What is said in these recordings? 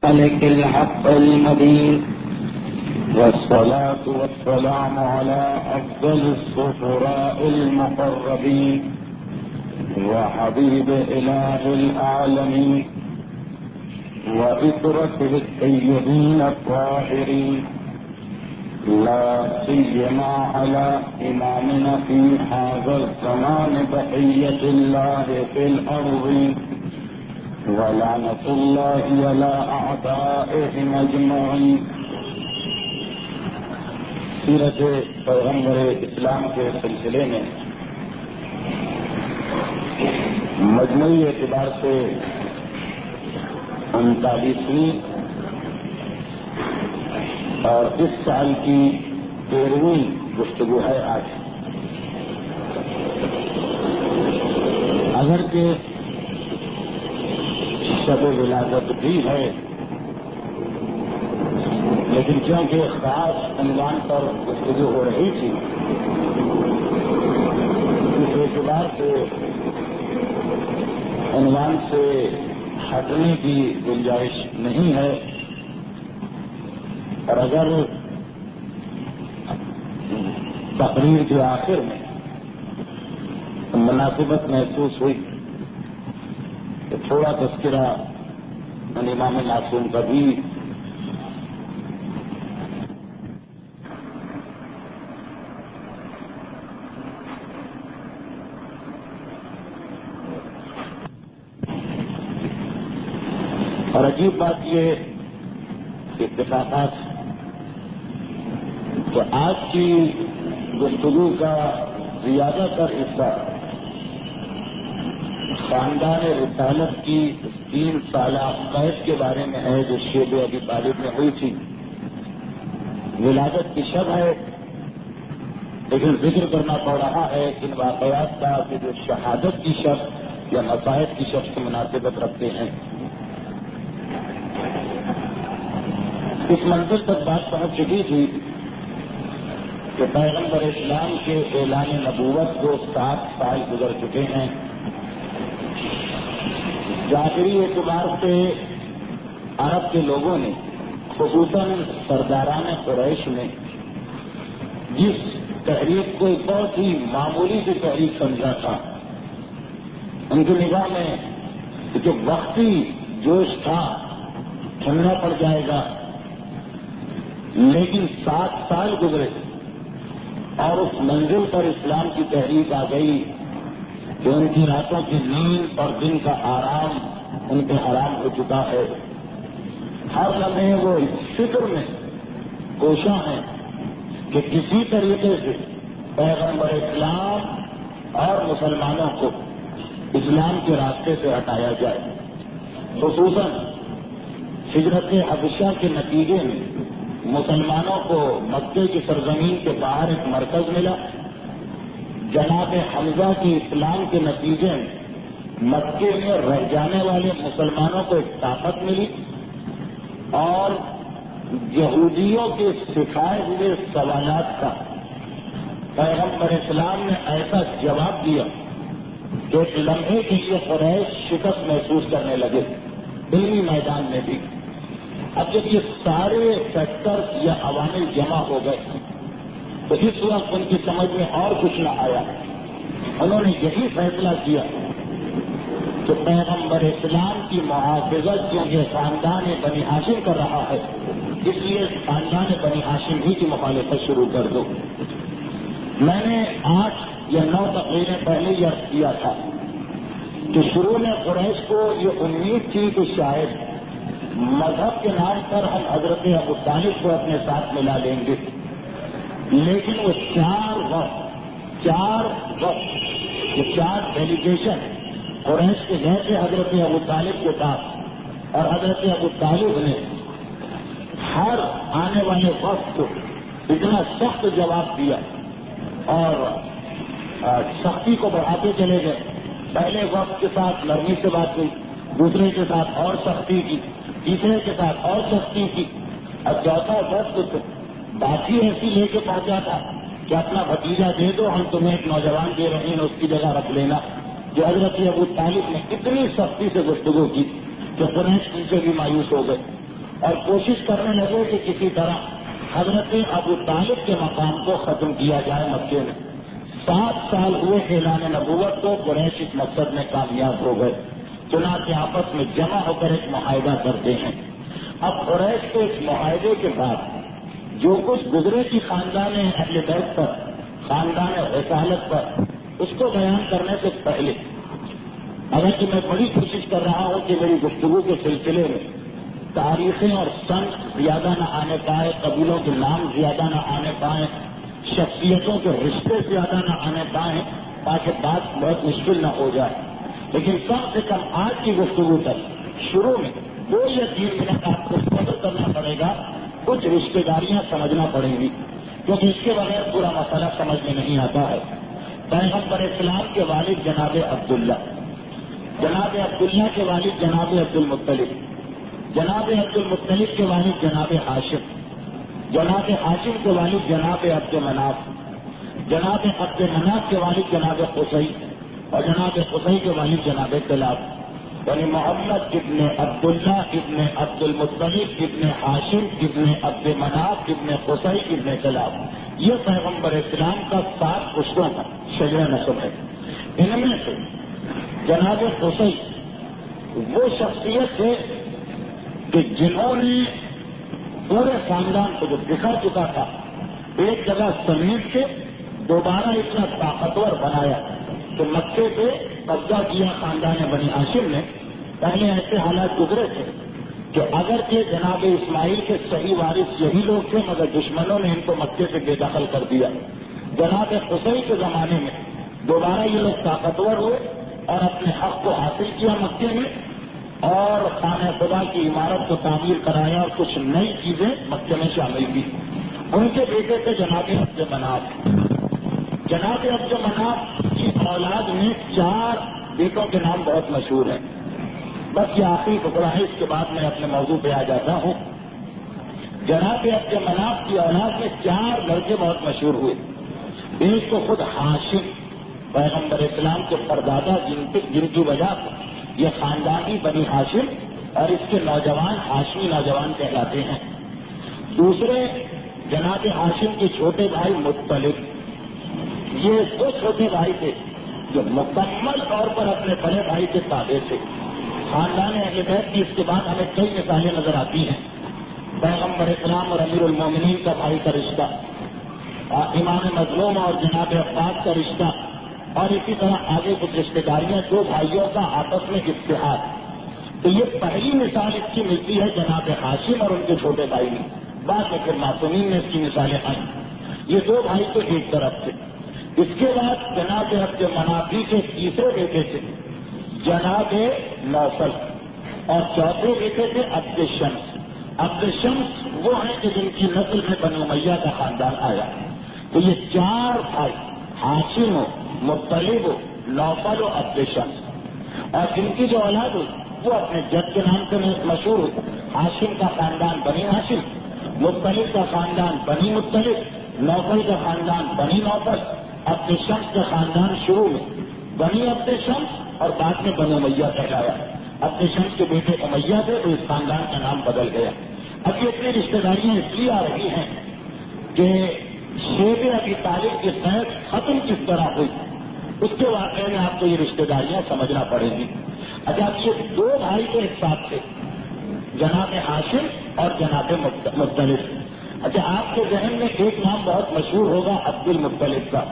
ملك الحق المبين، والصلاة والسلام على أفضل السفراء المقربين وحبيب إله العالمين وإسرته الطيبين الطاهرين، لا سيما على إمامنا في هذا الزمان بقية الله في الأرض ولعنة الله على أعدائهم أجمعين۔ سیرت پیغمبر اسلام کے سلسلے میں مجموعی اعتبار سے 39ویں اور اس سال کی 13ویں گفتگو ہے آج۔ اگرچہ شب ولادت بھی ہے، لیکن کیونکہ خاص عنوان پر گفتگو ہو رہی تھی، اس اعتبار سے عنوان سے ہٹنے کی گنجائش نہیں ہے، اور اگر تقریر کے آخر میں مناسبت محسوس ہوئی کہ تھوڑا تذکرہ امام معصوم کا بھی اور عجیب بات یہ اتفاقات کہ آج کی گفتگو کا زیادہ تر حصہ خاندان رسالت کی 3 سالہ قید کے بارے میں ہے جو شیب ابی طالب میں ہوئی تھی۔ ولادت کی شب ہے، لیکن ذکر کرنا پڑ رہا ہے ان واقعات کا کہ جو شہادت کی شب یا مصائب کی شب سے مناسبت رکھتے ہیں۔ اس منزل تک بات پہنچ چکی تھی کہ پیغمبر اسلام کے اعلان نبوت کو 7 سال گزر چکے ہیں۔ ظاہری اعتبار سے عرب کے لوگوں نے خصوصاً سرداران قریش نے جس تحریک کو ایک بہت ہی معمولی سی تحریک سمجھا تھا، ان کی نگاہ میں جو وقتی جوش تھا ٹھنڈا پڑ جائے گا، لیکن 7 سال گزرے اور اس منزل پر اسلام کی تحریک آ گئی کہ ان کی راتوں کی نیند اور دن کا آرام ان پہ حرام ہو چکا ہے۔ ہر لمحے وہ اس فکر میں کوشاں ہیں کہ کسی طریقے سے پیغمبر اسلام اور مسلمانوں کو اسلام کے راستے سے ہٹایا جائے۔ خصوصاً ہجرت حبشہ کے نتیجے میں مسلمانوں کو مکے کی سرزمین کے باہر ایک مرکز ملا، جناب حمزہ کی اسلام کے نتیجے میں مکے میں رہ جانے والے مسلمانوں کو ایک طاقت ملی، اور یہودیوں کے سکھائے ہوئے سوالات کا پیغمبر اسلام نے ایسا جواب دیا کہ ایک لمحے کے لیے قریش شکست محسوس کرنے لگے، علمی میدان میں بھی۔ اب جب یہ سارے فیکٹرز یا عوامل جمع ہو گئے تو اس وقت ان کی سمجھ میں اور کچھ نہ آیا۔ انہوں نے یہی فیصلہ کیا کہ پیغمبر اسلام کی محافظت کیونکہ خاندان بنی ہاشم کر رہا ہے، اس لیے خاندان بنی ہاشم ہی کی مخالفت شروع کر دو۔ میں نے 8 یا 9 تقریریں پہلے یہ عرض کیا تھا کہ شروع میں قریش کو یہ امید تھی کہ شاید مذہب کے نام پر ہم حضرت ابو طالب کو اپنے ساتھ ملا لیں گے، لیکن وہ 4 ڈیلیگیشن قریش کے گھر سے حضرت ابو طالب کے پاس، اور حضرت ابو طالب نے ہر آنے والے وقت کو اتنا سخت جواب دیا اور سختی کو بڑھاتے چلے گئے۔ پہلے وقت کے ساتھ نرمی سے بات ہوئی، دوسرے کے ساتھ اور سختی کی، تیسرے کے ساتھ اور سختی کی، اور چوتھا وقت بات ہی ایسی لے کے پہنچا تھا کہ اپنا بھتیجا دے دو، ہم تمہیں ایک نوجوان دے رہے ہیں، اس کی جگہ رکھ لینا۔ جو حضرت ابو طالب نے اتنی سختی سے گفتگو کی کہ قریش ان سے بھی مایوس ہو گئے۔ اور کوشش کرنے لگے کہ کسی طرح حضرت ابو طالب کے مقام کو ختم کیا جائے مکے میں۔ 7 سال ہوئے اعلان نبوت کو، قریش اس مقصد میں کامیاب ہو گئے، چنانچہ آپس میں جمع ہو کر ایک معاہدہ کرتے ہیں۔ اب قریش کے اس معاہدے کے بعد جو کچھ گزرے کی خاندان اہل بیت پر، خاندان رسالت پر، اس کو بیان کرنے سے پہلے اگرچہ میں بڑی کوشش کر رہا ہوں کہ میری گفتگو کے سلسلے میں تاریخیں اور سن زیادہ نہ آنے پائے، قبیلوں کے نام زیادہ نہ آنے پائیں، شخصیتوں کے رشتے زیادہ نہ آنے پائیں، تاکہ بات بہت مشکل نہ ہو جائے، لیکن کم سے کم آج کی گفتگو تک شروع میں 2 یا 3 منٹ آپ کو فکر کرنا پڑے گا، کچھ رشتے داریاں سمجھنا پڑیں گی، کیونکہ اس کے بغیر پورا مسئلہ سمجھ میں نہیں آتا ہے۔ پیغمبر اسلام کے والد جناب عبداللہ، جناب عبداللہ کے والد جناب عبد المطلب، جناب عبد المطلب کے والد جناب ہاشم، جناب ہاشم کے والد جناب عبد مناف، جناب عبد مناف کے والد جناب قصی، اور جناب قصی کے والد جناب کلاب، یعنی محمد ابن عبداللہ ابن عبد المطلب ابن ہاشم ابن عبد مناف ابن قصی ابن کلاب، یہ پیغمبر اسلام کا 7 پشتوں کا شجرہ نسب ہے۔ ان میں سے جناب قصی وہ شخصیت ہے کہ جنہوں نے پورے خاندان کو جو بکھر چکا تھا ایک جگہ سمیٹ کے دوبارہ اتنا طاقتور بنایا کہ مکے پہ قبضہ کیا خاندان بنی ہاشم نے۔ پہلے ایسے حالات گزرے تھے کہ اگرچہ جناب اسماعیل کے صحیح وارث یہی لوگ تھے، مگر دشمنوں نے ان کو مکے سے بے دخل کر دیا۔ جناب قصی کے زمانے میں دوبارہ یہ لوگ طاقتور ہوئے اور اپنے حق کو حاصل کیا مکے میں، اور خانہ خدا کی عمارت کو تعمیر کرایا اور کچھ نئی چیزیں مکے میں شامل کی۔ ان کے بیٹے تھے جناب عبد مناف۔ جناب عبد مناف کی اولاد میں 4 بیٹوں کے نام بہت مشہور ہیں۔ بس یہ آخری ٹکڑا ہے، اس کے بعد میں اپنے موضوع پہ آ جاتا ہوں۔ جناب عبد مناف کی اولاد میں 4 لڑکے بہت مشہور ہوئے۔ ایک تو خود ہاشم، پیغمبر اسلام کے پردادا جن کی وجہ سے یہ خاندانی بنی ہاشم اور اس کے نوجوان ہاشمی نوجوان کہلاتے ہیں۔ دوسرے جناب ہاشم کے چھوٹے بھائی مطلب، یہ 2 چھوٹے بھائی تھے جو مکمل طور پر اپنے بڑے بھائی کے تابع تھے۔ خاندان اہل بیت کی اس کے بعد ہمیں کئی مثالیں نظر آتی ہیں۔ پیغمبر اسلام اور امیر المومنین کا بھائی کا رشتہ، امام مظلوم اور جناب عباس کا رشتہ، اور اسی طرح آگے کچھ رشتے داریاں، 2 بھائیوں کا آپس میں اتحاد۔ تو یہ پہلی مثال اس کی ملتی ہے جناب ہاشم اور ان کے چھوٹے بھائی میں۔ بعد میں پھر معصومین میں اس کی مثالیں آئیں۔ یہ 2 بھائی تو ایک طرف تھے۔ اس کے بعد جناب عبد منافی کے تیسرے بیٹے تھے جناب نوفل، اور چوتھے بیٹے تھے عبد شمس۔ عبد شمس وہ ہیں کہ جن کی نسل میں بنی امیہ کا خاندان آیا۔ تو یہ 4 بھائی، ہاشم ہو، مطلب ہو، نوفل و عبد شمس، اور جن کی جو اولاد ہوئی وہ اپنے جد کے نام سے مشہور ہوئی۔ ہاشم کا خاندان بنی ہاشم، مطلب کا خاندان بنی مطلب، نوفل کا خاندان بنی نوفل، عبد شمس کا خاندان شروع میں بنی عبد شمس اور بعد میں بنی امیہ کہلایا۔ عبد شمس کے بیٹے امیہ تھے تو اس خاندان کا نام بدل گیا۔ اب یہ اتنی رشتے داریاں اس لیے آ رہی ہیں کہ شیب ابی طالب کی قید ختم کس طرح ہوئی، اس کے واقعے میں آپ کو یہ رشتے داریاں سمجھنا پڑے گی۔ اچھا، یہ 2 بھائی تو ایک ساتھ تھے، جناب ہاشم اور جناب مطلب۔ اچھا، آپ کے ذہن میں ایک نام بہت مشہور ہوگا عبد المطلب کا۔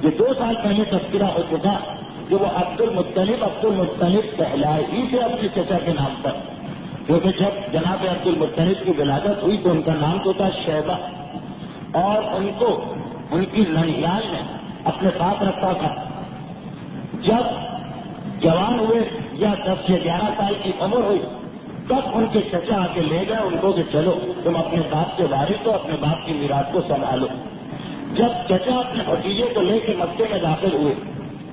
یہ 2 سال پہلے تذکرہ ہو چکا کہ وہ عبد المطلب کہلائے ہی تھے اپنے چچا کے نام پر، کیونکہ جب جناب عبد المطلب کی ولادت ہوئی تو ان کا نام تو تھا شیبہ، اور ان کو ان کی ننیال نے اپنے ساتھ رکھا تھا۔ جب جوان ہوئے یا 10 یا 11 سال کی عمر ہوئی تب ان کے چچا آ کے لے گئے ان کو کہ چلو تم اپنے باپ کے وارث ہو، اپنے باپ کی میراث کو سنبھالو۔ جب چچا اپنے بھتیجے کو لے کے مکے میں داخل ہوئے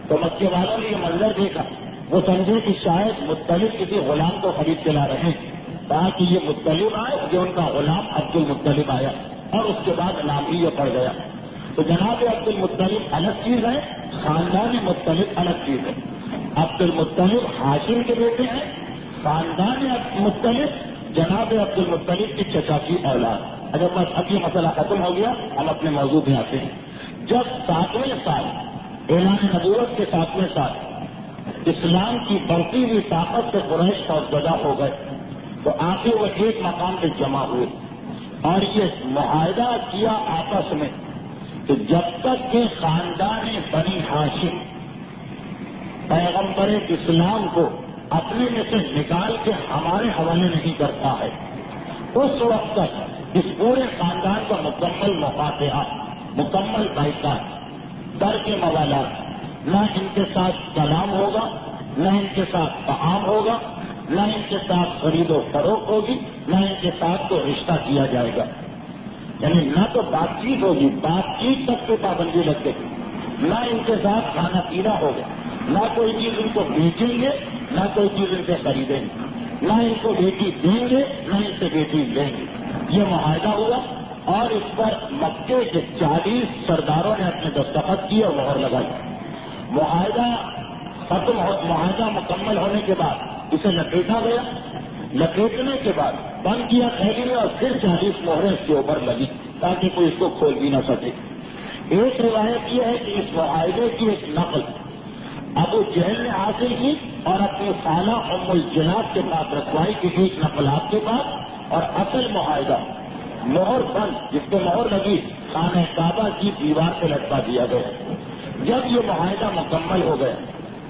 تو مکے والوں نے یہ منظر دیکھا، وہ سمجھے کہ شاید مطلب کسی غلام کو خرید کے لا رہے ہیں، کہا کہ یہ مطلب آئے، جو ان کا غلام عبد المطلب آیا، اور اس کے بعد نام ہی یہ پڑ گیا۔ تو جناب عبد المطلب الگ چیز ہے، خاندان مطلب الگ چیز ہے۔ عبد المطلب ہاشم کے بیٹے ہیں، خاندان مطلب جناب عبد المطلب کی چچا کی اولاد. اگر بس اب یہ مسئلہ ختم ہو گیا ہم اپنے موضوع پہ آتے ہیں. جب 7ویں سال اعلان نبوت کے 7ویں سال اسلام کی بڑھتی ہوئی طاقت سے قریش خوفزدہ ہو گئے تو آگے وہ ایک مقام پہ جمع ہوئے اور یہ معاہدہ کیا آپس میں کہ جب تک کہ خاندان بنی ہاشم پیغمبر اسلام کو اپنے میں سے نکال کے ہمارے حوالے نہیں کرتا ہے اس وقت تک اس پورے خاندان کا مکمل مفاتحہ، مکمل بائیکاٹ، در کے موالات، نہ ان کے ساتھ کلام ہوگا، نہ ان کے ساتھ طعام ہوگا، نہ ان کے ساتھ خرید و فروخت ہوگی، نہ ان کے ساتھ کوئی رشتہ کیا جائے گا. یعنی نہ تو بات چیت ہوگی، بات چیت تک پہ پابندی لگ گئی، نہ ان کے ساتھ کھانا پینا ہوگا، نہ کوئی چیز ان کو بیچیں گے، نہ کوئی چیز ان سے خریدیں گے، نہ ان کو بیٹی دیں گے، نہ ان سے بیٹی لیں گے. یہ معاہدہ ہوا اور اس پر مکے کے 40 سرداروں نے اپنے دستخط کیے اور مہر لگائی. معاہدہ مکمل ہونے کے بعد اسے لپیٹا گیا. لپیٹنے کے بعد بند کیا تھیلی میں اور پھر 40 مہریں اس کے اوپر لگی تاکہ کوئی اس کو کھول بھی نہ سکے. ایک روایت یہ ہے کہ اس معاہدے کی ایک نقل ابو جہل نے حاصل کی اور اپنی خالہ ام الجناد کے پاس رکھوائی کی ایک نقل آپ کے پاس، اور اصل معاہدہ مہر بند جس پہ مہر لگی خانہ کعبہ کی دیوار پہ لٹکا دیا گیا. جب یہ معاہدہ مکمل ہو گیا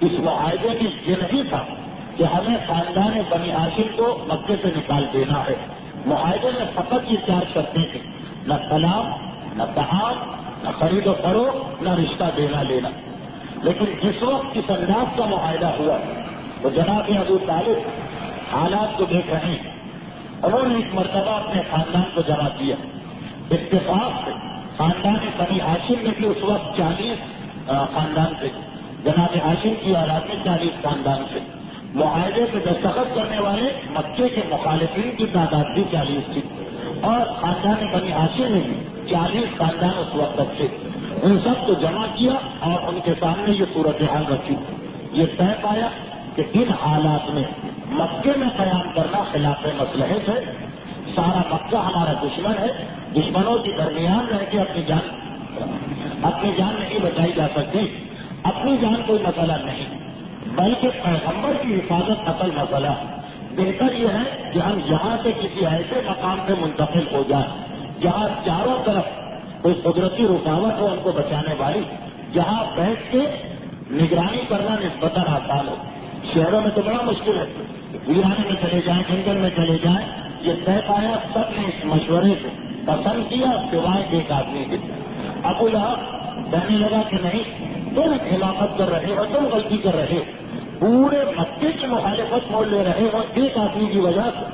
اس معاہدے میں یہ نہیں تھا کہ ہمیں خاندان بنی ہاشم کو مکے سے نکال دینا ہے. معاہدے میں فقط یہ 4 شرطیں تھیں، نہ کلام، نہ طعام، نہ خرید و فروخت، نہ رشتہ دینا لینا. لیکن جس وقت اس انداز کا معاہدہ ہوا تو جناب ابو طالب حالات کو دیکھ رہے ہیں. انہوں نے ایک مرتبہ اپنے خاندان کو جمع کیا. اتفاق سے خاندان بنی ہاشم میں بھی اس وقت 40 خاندان تھے. جناب ہاشم کی اولاد میں 40 خاندان تھے. معاہدے پہ دستخط کرنے والے مکے کے مخالفین کی تعداد بھی 40 تھی اور خاندان بنی ہاشم میں بھی 40 خاندان اس وقت تک تھے. ان سب کو جمع کیا اور ان کے سامنے یہ صورتحال رکھی. یہ طے پایا کہ ان حالات میں مکے میں قیام کرنا خلاف مصلحت ہے. سارا مکہ ہمارا دشمن ہے. دشمنوں کے درمیان رہ کے اپنی جان نہیں بچائی جا سکتی. اپنی جان کوئی مسئلہ نہیں بلکہ پیغمبر کی حفاظت اصل مسئلہ. بہتر یہ ہے کہ ہم یہاں سے کسی ایسے مقام پہ منتقل ہو جائیں جہاں چاروں طرف کوئی قدرتی رکاوٹ ہو ان کو بچانے والی، جہاں بیٹھ کے نگرانی کرنا نسبتاً آسان ہو. شہروں میں تو بڑا مشکل ہے. ویرانے میں چلے جائیں، جنگل میں چلے جائیں. یہ طے پایا سب نے اس مشورے سے پسند کیا سوائے ایک آدمی کے. ابو لہب کہنے لگا کہ نہیں، تم حماقت کر رہے ہو، تم غلطی کر رہے ہو، پورے مکے کی مخالفت مول لے رہے ہو ایک آدمی کی وجہ سے.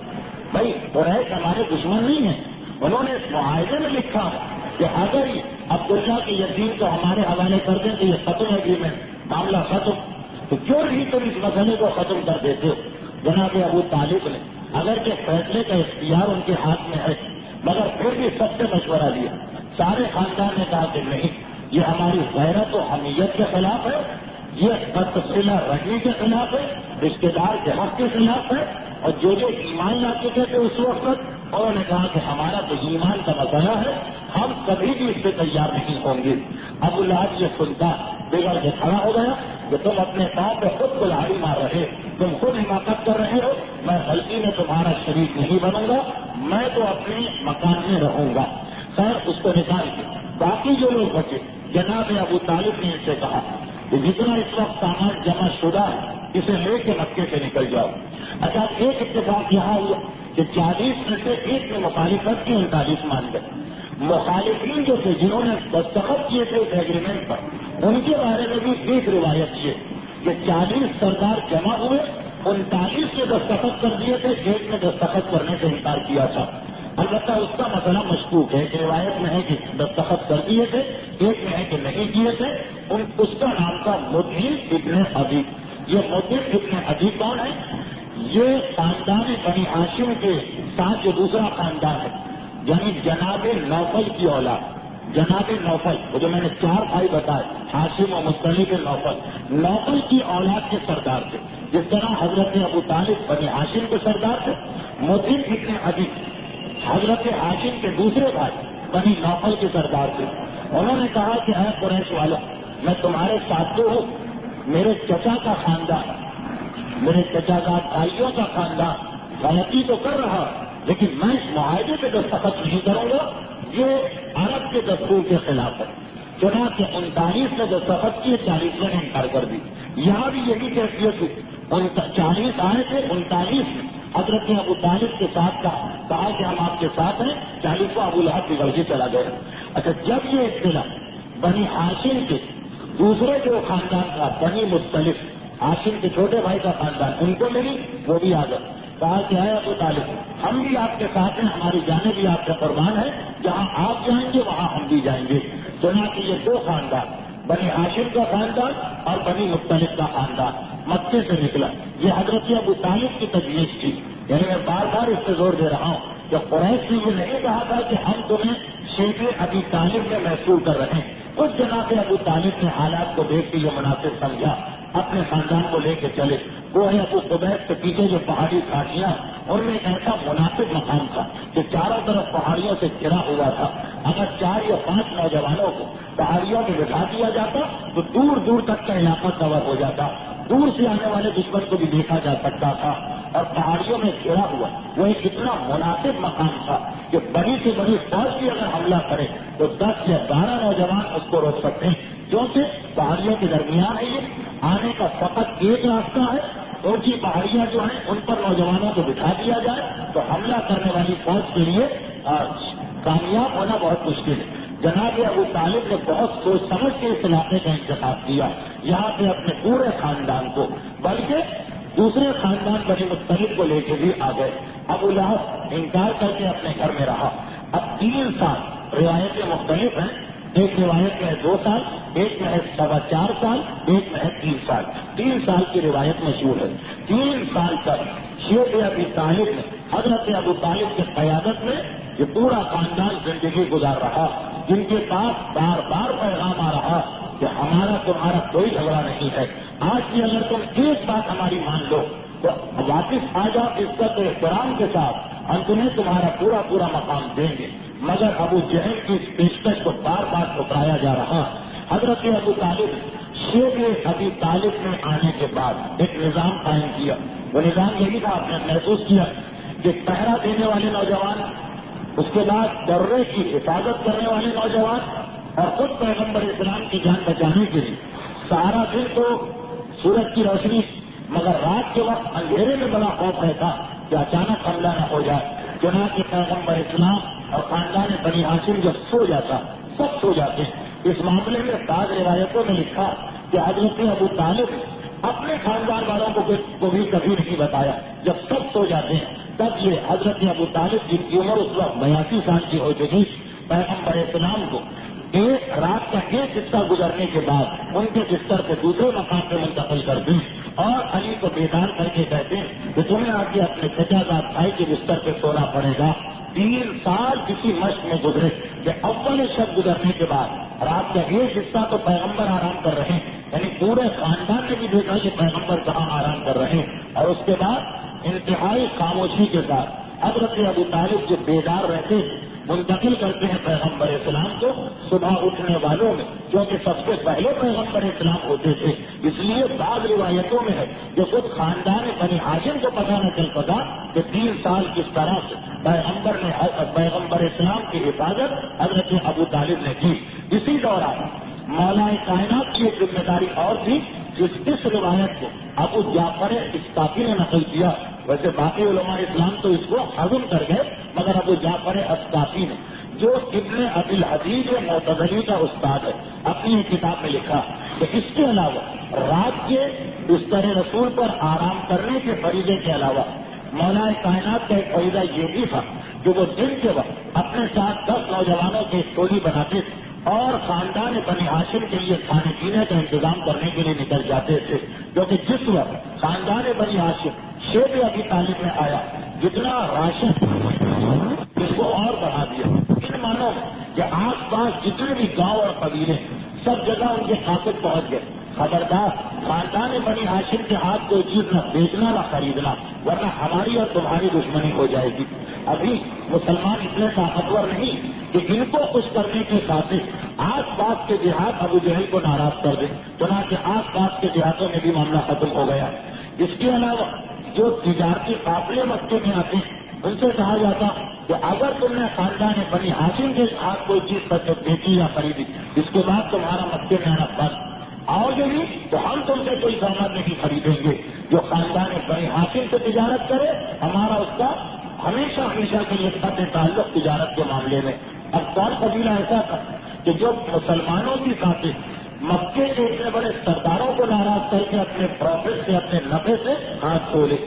بھائی قریش ہمارے دشمن نہیں ہیں. انہوں نے اس معاہدے میں لکھا کہ اگر عبداللہ کے یتیم کو ہمارے حوالے کر دیں تو یہ ختم ایگریمنٹ، معاملہ ختم. تو کیوں نہیں تم اس مسئلے کو ختم کر دیتے ہو؟ جناب ابو طالب نے اگرچہ فیصلے کا اختیار ان کے ہاتھ میں ہے مگر پھر بھی سب سے مشورہ لیا. سارے خاندان نے کہا کہ نہیں، یہ ہماری غیرت و حمیت کے خلاف ہے، یہ بدصلہ رکھنے کے خلاف ہے، رشتے دار کے حق کے خلاف ہے. اور جو ایمان لا چکے تھے اس وقت انہوں نے کہا کہ ہمارا تو ایمان کا مسئلہ ہے، ہم کبھی بھی اس سے تیار نہیں ہوں گے. ابو لہب یہ سنتا بگڑ کے کھڑا ہو گیا کہ تم اپنے پاؤں پہ خود کلہاڑی مار رہے، تم خود حماقت کر رہے ہو. میں غلطی میں تمہارا شریک نہیں بنوں گا، میں تو اپنے مکان میں رہوں گا. خیر اس کو نکال کے باقی جو لوگ بچے جناب ابو طالب نے ان سے کہا کہ جتنا اس وقت سامان جمع شدہ ہے اسے لے کے مکے سے نکل جاؤ. اچھا ایک اتفاق یہاں ہوا کہ 40 میں سے ایک نے مخالفت کی، 39 مان گئے. مخالفین جو تھے جنہوں نے دستخط کیے تھے اس ایگریمنٹ پر ان کے بارے میں بھی ایک روایت یہ کہ 40 سردار جمع ہوئے، 39 نے دستخط کر دیے تھے، ایک نے دستخط کرنے سے انکار کیا تھا. البتہ اس کا مسئلہ مشکوک ہے. ایک روایت میں ہے کہ دستخط کر دیے تھے، ایک میں ہے کہ نہیں کیے تھے. اس کا نام تھا مدھم ابن حبیب. یہ مدھم ابن حبیب کون ہے؟ یہ خاندان بنی ہاشم کے ساتھ جو دوسرا خاندان ہے یعنی جناب نوفل کی اولاد. جناب نوفل وہ جو میں نے 4 بھائی بتائے، ہاشم و مطلب نوفل کی اولاد کے سردار تھے. جس طرح حضرت ابو طالب بنی ہاشم کے سردار تھے، مطعم ابن عدی حضرت ہاشم کے دوسرے بھائی بنی نوفل کے سردار تھے۔ انہوں نے کہا کہ اے قریش والا، میں تمہارے ساتھ تو ہوں، میرے چچا کا خاندان، میرے چچا کا بھائیوں کا خاندان غلطی تو کر رہا، لیکن میں اس معاہدے پہ دستخط نہیں کروں گا، یہ عرب کے دستور کے خلاف ہے۔ چنانچہ 39 میں دستخط کیے، 40 میں انکار کر دی۔ یہاں بھی یہی کیفیت تھی، 40 آئے تھے، 39 میں حضرت ابو طالب کے ساتھ کہا کہ ہم آپ کے ساتھ ہیں، 40 کو ابو لہب بگڑ کے چلا گیا۔ اچھا، جب یہ اطلاع بنی ہاشم کے دوسرے جو خاندان تھا بنی مختلف، ہاشم کے چھوٹے بھائی کا خاندان، ان کو ملی، وہ بھی آ گئے۔ کہا کہ اے ابو طالب، ہم بھی آپ کے ساتھ ہیں، ہماری جانیں بھی آپ کا قربان ہے، جہاں آپ جائیں گے وہاں ہم بھی جائیں گے۔ چنانچہ یہ دو خاندان، بنی ہاشم کا خاندان اور بنی مختلف کا خاندان، مکے سے نکلا۔ یہ حضرت ابو طالب کی تجویز تھی، یعنی میں بار بار اس پہ زور دے رہا ہوں کہ قریش نے یہ نہیں کہا تھا کہ ہم تمہیں شیخ ابی طالب میں محصول کر رہے ہیں۔ کچھ جناب ابو طالب نے حالات کو دیکھ کے یہ مناسب سمجھا، اپنے خاندان کو لے کے چلے۔ وہ ہے ابو قبیس کے پیچھے جو پہاڑی کھاٹیاں، ان میں ایسا مناسب مقام تھا کہ چاروں طرف پہاڑیوں سے گھرا ہوا تھا۔ اگر 4 یا 5 نوجوانوں کو پہاڑیوں میں بٹھا دیا جاتا تو دور دور تک کا علاقہ کور ہو جاتا، دور سے آنے والے دشمن کو بھی دیکھا جا سکتا تھا، اور پہاڑیوں میں گھرا ہوا وہ ایک اتنا مناسب مقام تھا کہ بڑی سے بڑی فوج بھی اگر حملہ کرے تو 10 یا 12 نوجوان اس کو روک سکتے ہیں، کیونکہ پہاڑیوں کے درمیان ہے، یہ آنے کا فقط ایک راستہ ہے۔ اونچی پہاڑیاں جو ہیں ان پر نوجوانوں کو بٹھا دیا جائے تو حملہ کرنے والی فوج کے لیے کامیاب ہونا بہت مشکل ہے۔ جناب ابو طالب نے بہت سوچ سمجھ کے اس علاقے کا انتخاب کیا، یہاں پہ اپنے پورے خاندان کو، بلکہ دوسرے خاندان بنی مختلف کو لے کے بھی آ گئے۔ ابو لہب انکار کر کے اپنے گھر میں رہا۔ اب 3 سال روایتیں مختلف ہیں، ایک روایت میں 2 سال، ایک میں 4.25 سال، ایک میں 3 سال۔ 3 سال کی روایت مشہور ہے۔ 3 سال تک شیخ ابی طالب نے حضرت ابو طالب کی قیادت میں یہ پورا خاندان زندگی گزار رہا، جن کے پاس بار بار پیغام آ رہا کہ ہمارا تمہارا کوئی جھگڑا نہیں ہے، آج بھی اگر تم ایک بات ہماری مان لو تو واپس آ جاؤ عزت و احترام کے ساتھ، ہم تمہیں تمہارا پورا پورا مقام دیں گے۔ مگر ابو جہل کی اس پیشکش کو بار بار ٹھکرایا جا رہا۔ حضرت ابو طالب شیخ ابی طالب میں آنے کے بعد ایک نظام قائم کیا۔ وہ نظام یہی تھا، آپ نے محسوس کیا کہ پہرا دینے والے نوجوان، اس کے بعد درے کی حفاظت کرنے والے نوجوان، اور خود پیغمبر اسلام کی جان بچانے کے لیے سارا دن تو سورج کی روشنی، مگر رات کے وقت اندھیرے میں بڑا خوف رہتا کہ اچانک حملہ نہ ہو جائے۔ چنانچہ پیغمبر اسلام اور خاندان بنی ہاشم جب سو جاتا، سب سو جاتے ہیں۔ اس معاملے میں بعض روایتوں میں لکھا کہ حضرت ابو طالب اپنے خاندان والوں کو بھی کبھی نہیں بتایا، جب سب سو جاتے ہیں تب یہ حضرت ابو طالب جن کی عمر اس وقت 82 سال کی ہو چکی، پیغمبر اسلام کو ایک رات کا ایک حصہ گزرنے کے بعد ان کے بستر سے دوسرے مقام پہ منتقل کر دیں اور علی کو بیدار کر کے کہتے ہیں کہ تمہیں آ کے اپنے چچا زاد بھائی کے بستر پہ سونا پڑے گا۔ 3 سال کسی مشق میں گزرے کہ اول شب گزرنے کے بعد رات کا ایک حصہ تو پیغمبر آرام کر رہے ہیں، یعنی پورے خاندان نے بھی دیکھا کہ پیغمبر کہاں آرام کر رہے ہیں، اور اس کے بعد انتہائی خاموشی کے ساتھ حضرت ابو طالب جو بیدار رہتے ہیں منتقل کرتے ہیں پیغمبر اسلام کو صبح اٹھنے والوں میں، کیونکہ سب سے پہلے پیغمبر اسلام ہوتے تھے، اس لیے بعض روایتوں میں ہے کہ خود خاندان بنی ہاشم کو پتہ نہ چل سکا کہ 3 سال کس طرح سے پیغمبر اسلام کی حفاظت حضرت ابو طالب نے کی۔ اسی دوران مولا کائنات کی ایک ذمہ داری اور تھی، جس روایت کو ابو جعفر اسقافی نے نقل کیا، ویسے باقی علماء اسلام تو اس کو ہضم کر گئے، مگر ابو جعفر اسقافی نے، جو ابن ابی الحدید معتزلی کا استاد ہے، اپنی کتاب میں لکھا کہ اس کے علاوہ رات کے بستر رسول پر آرام کرنے کے فریضے کے علاوہ مولا کائنات کا ایک فریضہ یہ بھی تھا کہ وہ دن کے وقت اپنے ساتھ 10 نوجوانوں کی ٹولی بناتے تھے اور خاندان بنی ہاشم کے لیے کھانے پینے کا انتظام کرنے کے لیے نکل جاتے تھے، کیونکہ جس وقت خاندان بنی ہاشم شیخ ابی طالب میں آیا، جتنا راشن اس کو اور بڑھا دیا، ان معنوں کہ آس پاس جتنے بھی گاؤں اور قبیلے سب جگہ ان کے قاصد پہنچ گئے، خبردار خاندان بنی ہاشم کے ہاتھ کوئی چیز نہ بیچنا نہ خریدنا، ورنہ ہماری اور تمہاری دشمنی ہو جائے گی۔ ابھی مسلمان اتنے طاقتور نہیں کہ ان کو خوش کرنے کے ساتھ آس پاس کے دیہات ابو جہل کو ناراض کر دیں، چنانچہ آس پاس کے دیہاتوں میں بھی معاملہ ختم ہو گیا۔ اس کے علاوہ جو تجارتی قافلے مکے میں آتے ہیں ان سے کہا جاتا کہ اگر تم نے خاندان بنی ہاشم کے ہاتھ کوئی چیز بیچی یا خریدی، اس کے بعد تمہارا مکے میں آنا بند، آؤ گے بھی تو ہم تم سے کوئی سامان نہیں خریدیں گے۔ جو خاندان بنی ہاشم سے تجارت کرے ہمارا اس کا ہمیشہ ہمیشہ کے لیے قطع تعلق تجارت کے معاملے میں۔ اب کون قبیلہ ایسا تھا کہ جو مسلمانوں کی خاطر مکے کے اتنے بڑے سرداروں کو ناراض کر کے اپنے پروفٹ سے اپنے نفے سے ہاتھ کھولے۔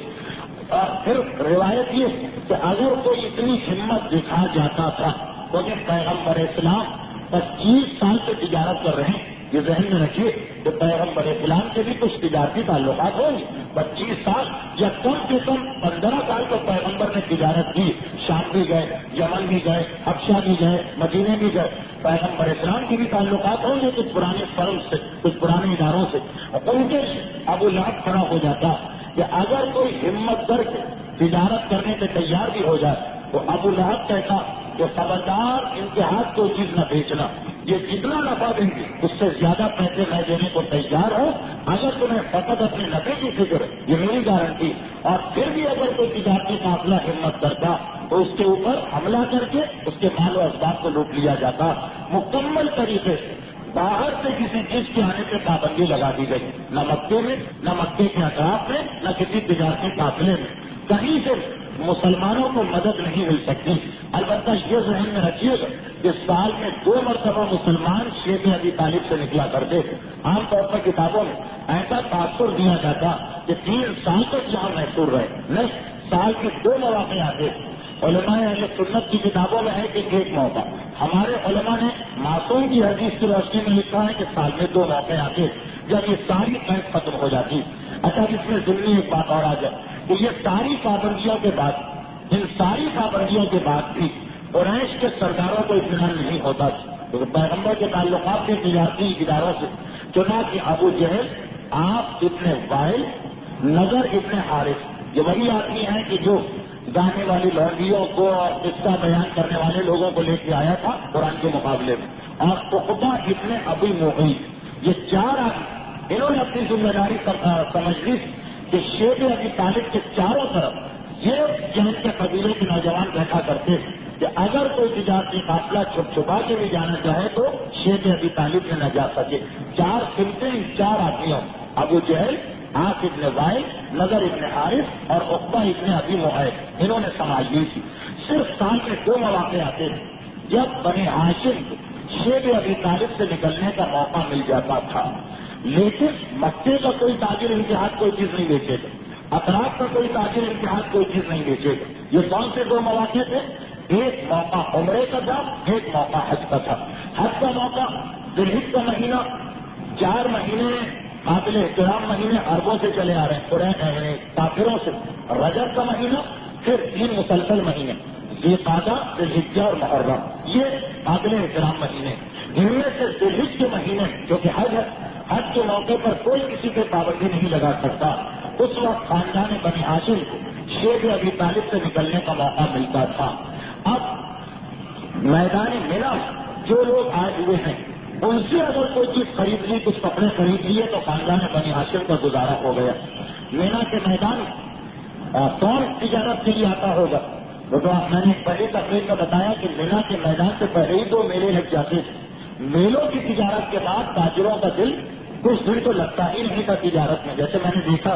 اور پھر روایت یہ کہ اگر کوئی اتنی ہمت دکھا جاتا تھا تو پیغمبر اسلام 25 سال سے تجارت کر رہے ہیں، یہ ذہن میں رکھیے کہ پیغمبر اسلام کے بھی کچھ تجارتی تعلقات ہوں گے۔ 25 سال یا کم سے کم 15 سال تو پیغمبر نے تجارت کی، شام بھی گئے، یمن بھی گئے، حبشہ بھی گئے، مدینے بھی گئے۔ پیغمبر اسلام کے بھی تعلقات ہوں گے کچھ پرانے فرم سے، کچھ پرانے اداروں سے۔ ان کے ابو لہب کھڑا ہو جاتا کہ اگر کوئی ہمت کر کے تجارت کرنے کے تیار بھی ہو جائے تو ابو لہب کہتا کہ خبردار ان کے ہاتھ کوئی چیز نہ بیچنا، یہ جتنا نفع دیں گے اس سے زیادہ پیسے میں دینے کو تیار ہوں، اگر تمہیں فقط اپنے نفے کی فکر ہے یہ میری گارنٹی۔ اور پھر بھی اگر کوئی تجارتی قافلہ ہمت کرتا تو اس کے اوپر حملہ کر کے اس کے مال و اسباب کو لوٹ لیا جاتا۔ مکمل طریقے سے باہر سے کسی چیز کے آنے پہ پابندی لگا دی گئی، نہ مکے میں، نہ مکے کے اطراف میں، نہ کسی تجارتی قافلے میں کہیں سے مسلمانوں کو مدد نہیں مل سکتی۔ البتہ یہ ذہن میں رکھیے گا کہ سال میں 2 مرتبہ مسلمان شیخ ابی طالب سے نکلا کرتے تھے۔ عام طور پر کتابوں میں ایسا تاثر دیا جاتا کہ 3 سال تک یہاں محصور رہے، نہیں، سال کے 2 مواقع آتے تھے۔ علماء اہل سنت کی کتابوں میں ہے کہ 1 موقع، ہمارے علماء نے معصوم کی حدیث کی روشنی میں لکھا ہے کہ سال میں 2 موقع آتے جب یہ ساری قید ختم ہو جاتی۔ اچھا، اس میں ضمنی ایک بات اور آ جائے کہ یہ ساری پابندیوں کے بعد، ان ساری پابندیوں کے بعد بھی قریش کے سرداروں کو اطمینان نہیں ہوتا تھا پیغمبر کے تعلقات کے تجارتی اداروں سے، چنانچہ ابو جہل، آپ ابن وائل، نظر ابن حارث، یہ وہی آدمی ہیں کہ جو گانے والی لڑکیوں کو اور قصہ بیان کرنے والے لوگوں کو لے کے آیا تھا قرآن کے مقابلے میں، اور عقبہ ابن ابی معیط، یہ 4 آدمی انہوں نے اپنی ذمہ داری سمجھ لی کہ شیخ ابی طالب کے چاروں طرف یہ جہل کے قبیلے کے نوجوان بیٹھا کرتے ہیں کہ اگر کوئی تجارتی قافلہ چھپ چھپا کے بھی جانا چاہے تو شیخ ابی طالب میں نہ جا سکے۔ 4 سمتیں ان 4 آدمیوں، ابو جہل، عاص ابن وائل، نظر ابن حارث اور عقبہ ابن ابی معیط، انہوں نے سمجھ لی تھی۔ صرف سال میں 2 مواقع آتے تھے جب بنی ہاشم کو شیخ ابی طالب سے نکلنے کا موقع مل جاتا تھا، لیکن مکے کا کوئی تاجر ان کے ہاتھ کوئی چیز نہیں بیچے گا، اطراف کا کوئی تاجر ان کے ہاتھ کوئی چیز نہیں بیچے گا۔ یہ کون سے 2 مواقع تھے؟ ایک موقع عمرے کا تھا، ایک موقع حج کا تھا۔ حج کا موقع ذوالحجہ کا مہینہ، 4 مہینے قابل احترام مہینے عربوں سے چلے آ رہے ہیں کافروں سے، رجب کا مہینہ، پھر 3 مسلسل مہینے ذوالقعدہ، ذوالحجہ اور محرم، یہ قابل احترام مہینے۔ ان میں سے ذوالحجہ کے مہینے جو کہ حج ہے، حج کے موقع پر کوئی کسی پہ پابندی نہیں لگا سکتا، اس وقت خاندان بنی ہاشم کو شیخ ابی طالب سے نکلنے کا موقع ملتا تھا۔ اب میدان مینا جو لوگ آئے ہوئے ہیں ان سے اگر کوئی چیز خرید لی، کچھ کپڑے خرید لیے تو خاندان بنی ہاشم کا گزارا ہو گیا۔ مینا کے میدان کون تجارت کے لیے آتا ہوگا؟ وہ تو میں نے پہلی تقریر میں بتایا کہ مینا کے میدان سے پہلے ہی 2 میلے لگ جاتے تھے۔ میلوں کی تجارت کے بعد تاجروں کا دل کچھ دن تو لگتا ہی نہیں تھا تجارت میں۔ جیسے میں نے دیکھا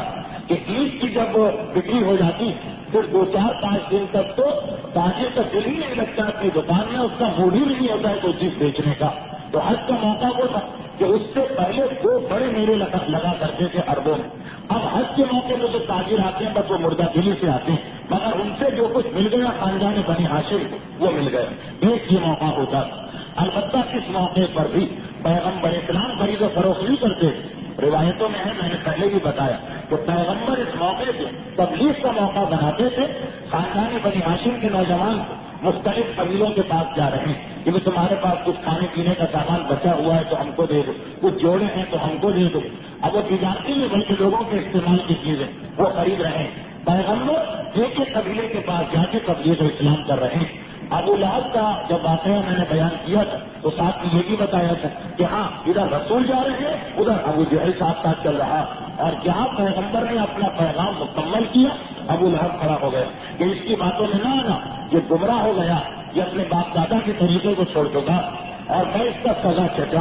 کہ عید کی جب بکری ہو جاتی پھر 2-4-5 دن تک تو تاجر کا دل ہی نہیں لگتا اپنی دکان میں، اس کا موڈ ہی نہیں ہوتا ہے کوئی چیز بیچنے کا۔ تو حج کا موقع وہ تھا کہ اس سے پہلے 2 بڑے میلے لگا کرتے تھے عربوں میں۔ اب حج کے موقع میں جو تاجر آتے ہیں بس وہ مردہ دلی سے آتے ہیں، مگر ان سے جو کچھ مل گیا خاندان بنی ہاشم کو وہ مل گیا۔ ایک یہ موقع ہوتا تھا۔ البتہ اس موقع پر بھی پیغمبر اسلام خرید و فروخت نہیں کرتے۔ روایتوں میں ہے، میں نے پہلے بھی بتایا کہ پیغمبر اس موقع سے تبلیغ کا موقع بناتے تھے۔ خاندان بنی ہاشم کے نوجوان مختلف قبیلوں کے پاس جا رہے ہیں، کہ وہ تمہارے پاس کچھ کھانے پینے کا سامان بچا ہوا ہے تو ہم کو دے دو، کچھ جوڑے ہیں تو ہم کو دے دو. اب وہ تجارتی میں بلکہ لوگوں کے استعمال کی چیزیں وہ خرید رہے ہیں. پیغمبر ایک ایک قبیلے کے پاس جا کے تبلیغ اسلام کر رہے ہیں. ابو لہب کا جب واقعہ میں نے بیان کیا تھا تو ساتھ میں یہ بھی بتایا تھا کہ ہاں ادھر رسول جا رہے ہیں، ادھر ابو جہل ساتھ چل رہا، اور جہاں پیغمبر نے اپنا پیغام مکمل کیا ابو لہب کھڑا ہو گیا کہ اس کی باتوں میں نہ آنا، یہ گمراہ ہو گیا، یہ اپنے باپ دادا کے طریقے کو چھوڑ چکا اور میں اس کا سزا چچا.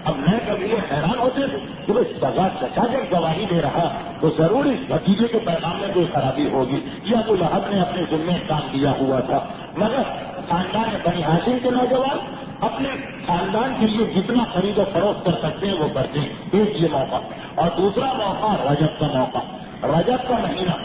اب میں کبھی یہ حیران ہوتے تھے کہ وہ سزا چچا جب گواہی دے رہا تو ضرور اس بھتیجے کے پیغام میں کوئی خرابی ہوگی. یہ ابو لہب نے اپنے ذمے کام دیا ہوا تھا. مگر خاندان بنی ہاشم کے نوجوان اپنے خاندان کے لیے جتنا خرید و فروخت کر سکتے ہیں وہ کرتے ہیں. ایک یہ موقع، اور دوسرا موقع رجب کا موقع. رجب کا مہینہ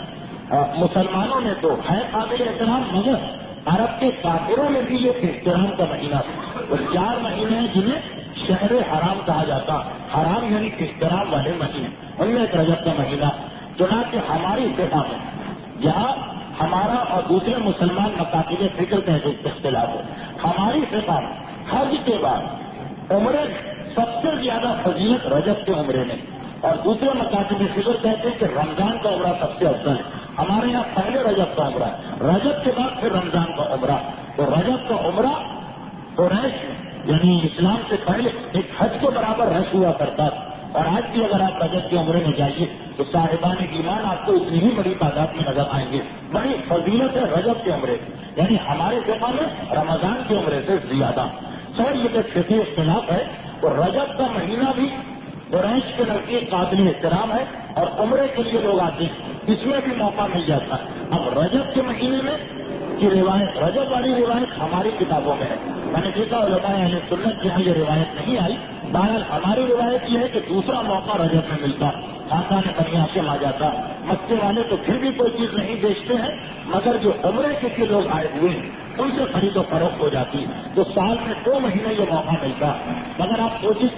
مسلمانوں میں تو ہے قابل احترام، مگر عرب کے کافروں میں بھی یہ احترام کا مہینہ تھا. وہ 4 مہینے ہیں جنہیں شہر حرام کہا جاتا، حرام یعنی احترام والے مہینے، ان میں ایک رجب کا مہینہ. چنانچہ ہماری فقہ میں جہاں ہمارا اور دوسرے مسلمان مکاتب فکر کا اختلاف ہے، ہماری فقہ میں حج کے بعد عمرے سب سے زیادہ فضیلت رجب کے عمرے میں، اور دوسرے مکاتب فکر کہتے ہیں کہ رمضان کا عمرہ سب سے افضل ہے. ہمارے یہاں پہلے رجب کا عمرہ ہے، رجب کے بعد پھر رمضان کا عمرہ. تو رجب کا عمرہ قریش میں یعنی اسلام سے پہلے ایک حج کے برابر رش ہوا کرتا تھا. اور آج بھی اگر آپ رجب کے عمرے میں جائیے تو صاحبان ایمان آپ کو اتنی ہی بڑی تعداد میں نظر آئیں گے. بڑی فضیلت ہے رجب کے عمرے، یعنی ہمارے فقہ میں رمضان کے عمرے سے زیادہ. سر یہ فقہی اختلاف ہے. تو رجب کا مہینہ بھی قریش کے نزدیک قابل احترام ہے اور عمرے کے لیے لوگ آتے ہیں، اس میں بھی موقع مل جاتا ہے. اب رجب کے مہینے میں کی روایت، رجب والی روایت ہماری کتابوں میں ہے. میں نے دیکھا علماء اہل سنت کے یہاں یہ روایت نہیں آئی. بہرحال ہماری روایت یہ ہے کہ دوسرا موقع رجب میں ملتا، خاندان بنی ہاشم آ جاتا. مکے والے تو پھر بھی کوئی چیز نہیں بیچتے ہیں، مگر جو عمرے کے لیے لوگ آئے ہوئے ہیں ان سے خرید و فروخت ہو جاتی ہے. تو سال میں 2 مہینے یہ موقع ملتا. مگر آپ سوچیں